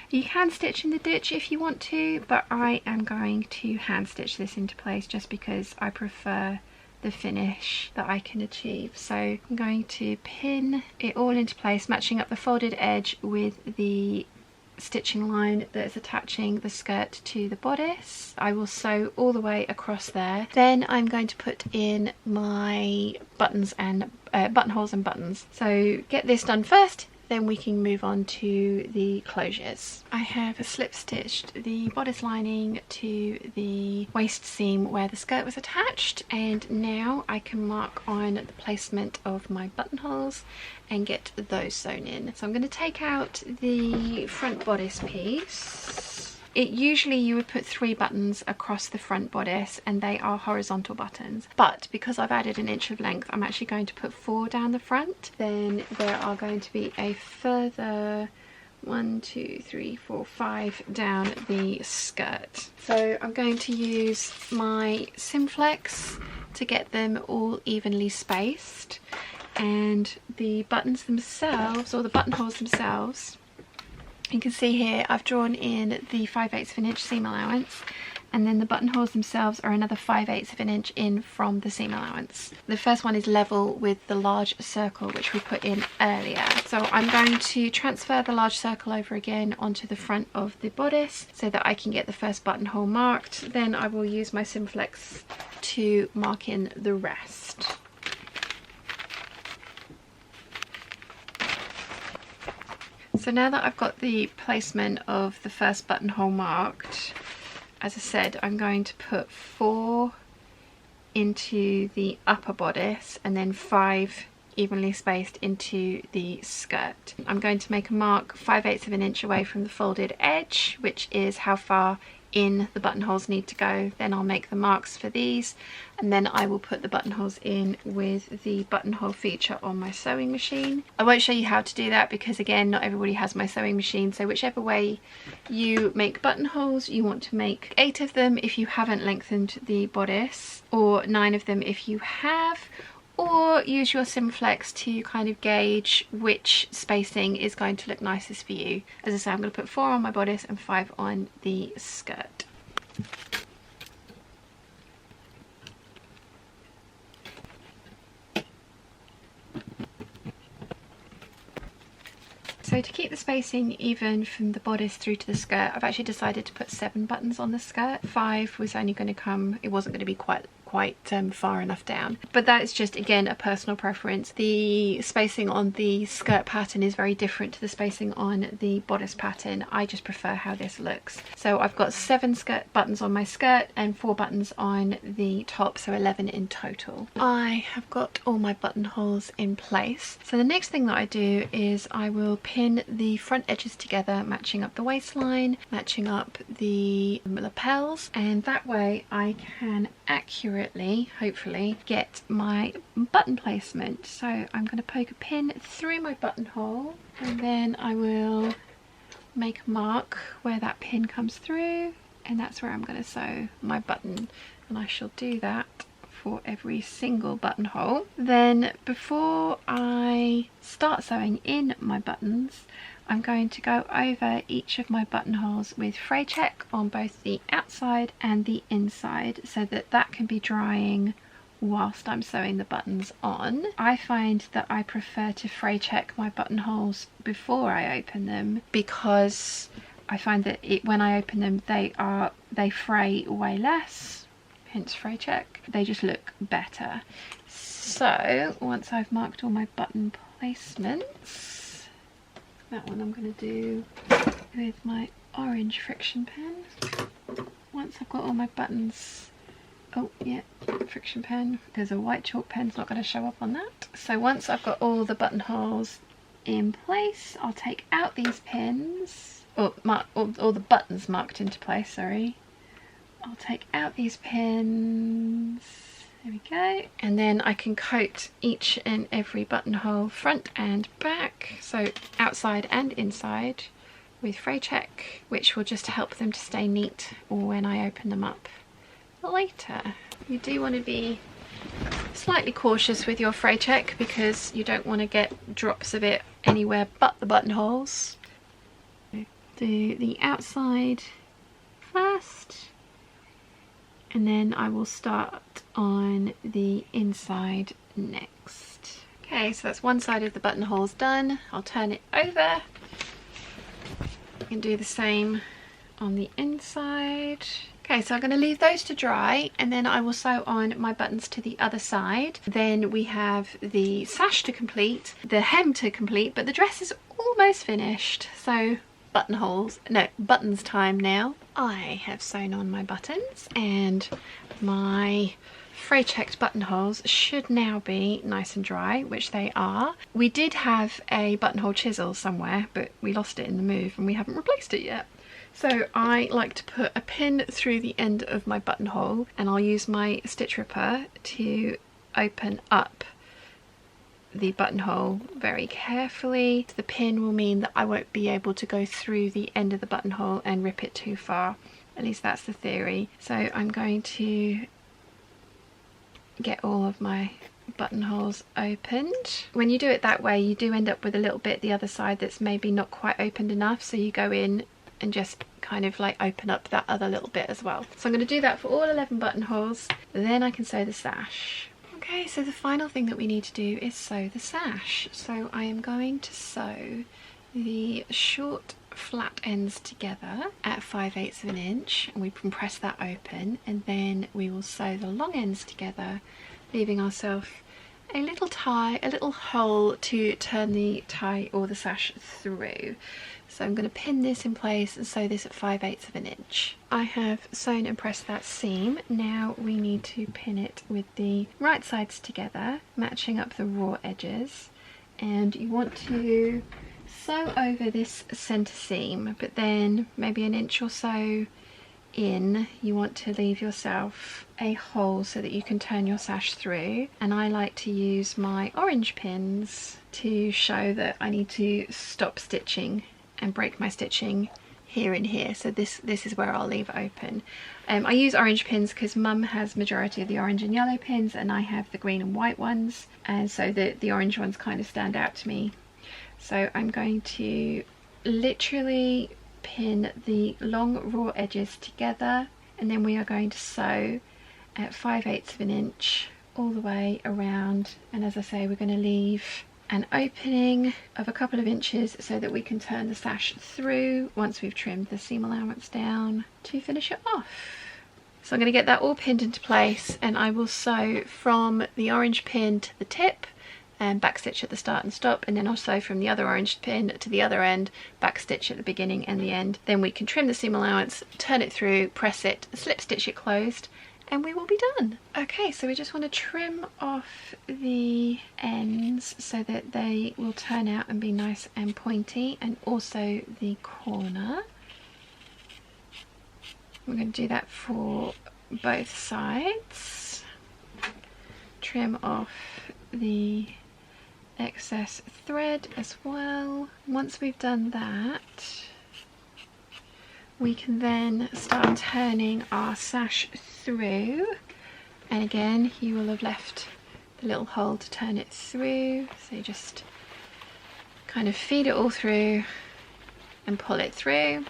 You can stitch in the ditch if you want to, but I am going to hand stitch this into place just because I prefer the finish that I can achieve. So I'm going to pin it all into place, matching up the folded edge with the stitching line that is attaching the skirt to the bodice. I will sew all the way across there. Then I'm going to put in my buttons and buttonholes and buttons. So get this done first, then we can move on to the closures. I have slip stitched the bodice lining to the waist seam where the skirt was attached, and now I can mark on the placement of my buttonholes and get those sewn in. So I'm going to take out the front bodice piece Usually you would put 3 buttons across the front bodice and they are horizontal buttons, but because I've added an inch of length, I'm actually going to put 4 down the front. Then there are going to be a further 1, 2, 3, 4, 5 down the skirt. So I'm going to use my Simflex to get them all evenly spaced, and the buttons themselves, or the buttonholes themselves, you can see here I've drawn in the 5/8 of an inch seam allowance, and then the buttonholes themselves are another 5/8 of an inch in from the seam allowance. The first one is level with the large circle which we put in earlier. So I'm going to transfer the large circle over again onto the front of the bodice so that I can get the first buttonhole marked. Then I will use my Simflex to mark in the rest. So now that I've got the placement of the first buttonhole marked, as I said, I'm going to put 4 into the upper bodice and then 5 evenly spaced into the skirt. I'm going to make a mark 5/8 of an inch away from the folded edge, which is how far in the buttonholes need to go. Then I'll make the marks for these, and then I will put the buttonholes in with the buttonhole feature on my sewing machine. I won't show you how to do that because again, not everybody has my sewing machine, so whichever way you make buttonholes, you want to make 8 of them if you haven't lengthened the bodice, or 9 of them if you have, or use your Simflex to kind of gauge which spacing is going to look nicest for you. As I say, I'm going to put 4 on my bodice and 5 on the skirt. So to keep the spacing even from the bodice through to the skirt, I've actually decided to put 7 buttons on the skirt. 5 was only going to come, it wasn't going to be quite far enough down, but that is just again a personal preference. The spacing on the skirt pattern is very different to the spacing on the bodice pattern. I just prefer how this looks. So I've got 7 skirt buttons on my skirt and 4 buttons on the top, so 11 in total. I have got all my buttonholes in place. So the next thing that I do is I will pin the front edges together, matching up the waistline, matching up the lapels, and that way I can accurately, hopefully, get my button placement. So I'm going to poke a pin through my buttonhole, and then I will make a mark where that pin comes through, and that's where I'm going to sew my button, and I shall do that for every single buttonhole. Then before I start sewing in my buttons, I'm going to go over each of my buttonholes with fray check on both the outside and the inside so that that can be drying whilst I'm sewing the buttons on. I find that I prefer to fray check my buttonholes before I open them because I find that when I open them they fray way less, hence fray check. They just look better. So once I've marked all my button placements, that one I'm going to do with my orange friction pen. Once I've got all my buttons, oh yeah, friction pen, there's a white chalk pen's not going to show up on that. So once I've got all the buttonholes in place, I'll take out these pins, or all the buttons marked into place, sorry. I'll take out these pins. There we go, and then I can coat each and every buttonhole front and back, so outside and inside, with fray check, which will just help them to stay neat when I open them up later. You do want to be slightly cautious with your fray check because you don't want to get drops of it anywhere but the buttonholes. Do the outside first, and then I will start on the inside next. Okay, so that's one side of the buttonholes done. I'll turn it over and do the same on the inside. Okay, so I'm going to leave those to dry and then I will sew on my buttons to the other side. Then we have the sash to complete, the hem to complete, but the dress is almost finished. So buttons time now. I have sewn on my buttons and my fray checked buttonholes should now be nice and dry, which they are. We did have a buttonhole chisel somewhere, but we lost it in the move and we haven't replaced it yet. So I like to put a pin through the end of my buttonhole, and I'll use my stitch ripper to open up the buttonhole very carefully. The pin will mean that I won't be able to go through the end of the buttonhole and rip it too far. At least that's the theory. So I'm going to get all of my buttonholes opened. When you do it that way, you do end up with a little bit the other side that's maybe not quite opened enough, so you go in and just kind of like open up that other little bit as well. So I'm going to do that for all 11 buttonholes, then I can sew the sash. Okay, so the final thing that we need to do is sew the sash. So I am going to sew the short flat ends together at 5/8 of an inch, and we can press that open, and then we will sew the long ends together, leaving ourselves a little tie, a little hole to turn the tie or the sash through. So I'm going to pin this in place and sew this at 5/8 of an inch. I have sewn and pressed that seam. Now we need to pin it with the right sides together, matching up the raw edges, and you want to sew over this centre seam, but then maybe an inch or so in you want to leave yourself a hole so that you can turn your sash through. And I like to use my orange pins to show that I need to stop stitching and break my stitching here and here. So this is where I'll leave open. I use orange pins because Mum has majority of the orange and yellow pins, and I have the green and white ones, and so the orange ones kind of stand out to me. So I'm going to literally pin the long raw edges together, and then we are going to sew at 5/8 of an inch all the way around. And as I say, we're going to leave an opening of a couple of inches so that we can turn the sash through once we've trimmed the seam allowance down to finish it off. So I'm going to get that all pinned into place, and I will sew from the orange pin to the tip and back stitch at the start and stop, and then I'll sew from the other orange pin to the other end, back stitch at the beginning and the end. Then we can trim the seam allowance, turn it through, press it, slip stitch it closed, and we will be done. Okay, so we just want to trim off the ends so that they will turn out and be nice and pointy, and also the corner. We're going to do that for both sides. Trim off the excess thread as well. Once we've done that, we can then start turning our sash through, and again you will have left the little hole to turn it through, so you just kind of feed it all through and pull it through.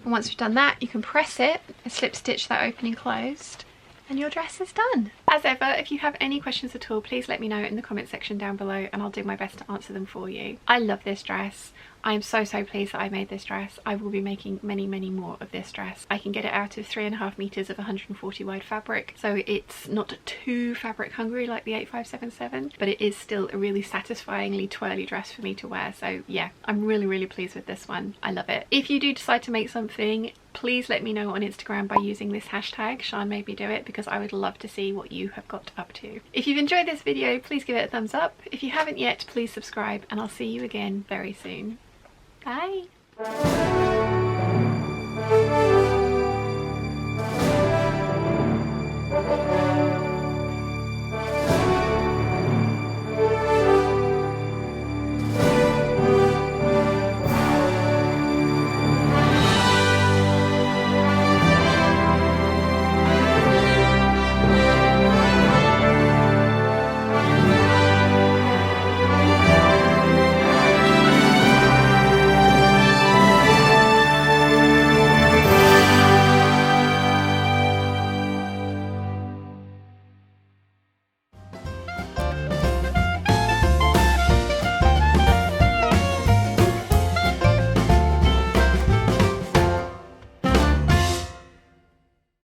And once we've done that, you can press it and slip stitch that opening closed, and your dress is done. As ever, if you have any questions at all, please let me know in the comment section down below, and I'll do my best to answer them for you. I love this dress. I am so pleased that I made this dress. I will be making many more of this dress. I can get it out of 3.5 meters of 140 wide fabric, so it's not too fabric hungry like the 8577, but it is still a really satisfyingly twirly dress for me to wear. So yeah, I'm really pleased with this one. I love it. If you do decide to make something, please let me know on Instagram by using this hashtag Sean made me do it, because I would love to see what you have got up to. If you've enjoyed this video, please give it a thumbs up. If you haven't yet, please subscribe, and I'll see you again very soon. Bye.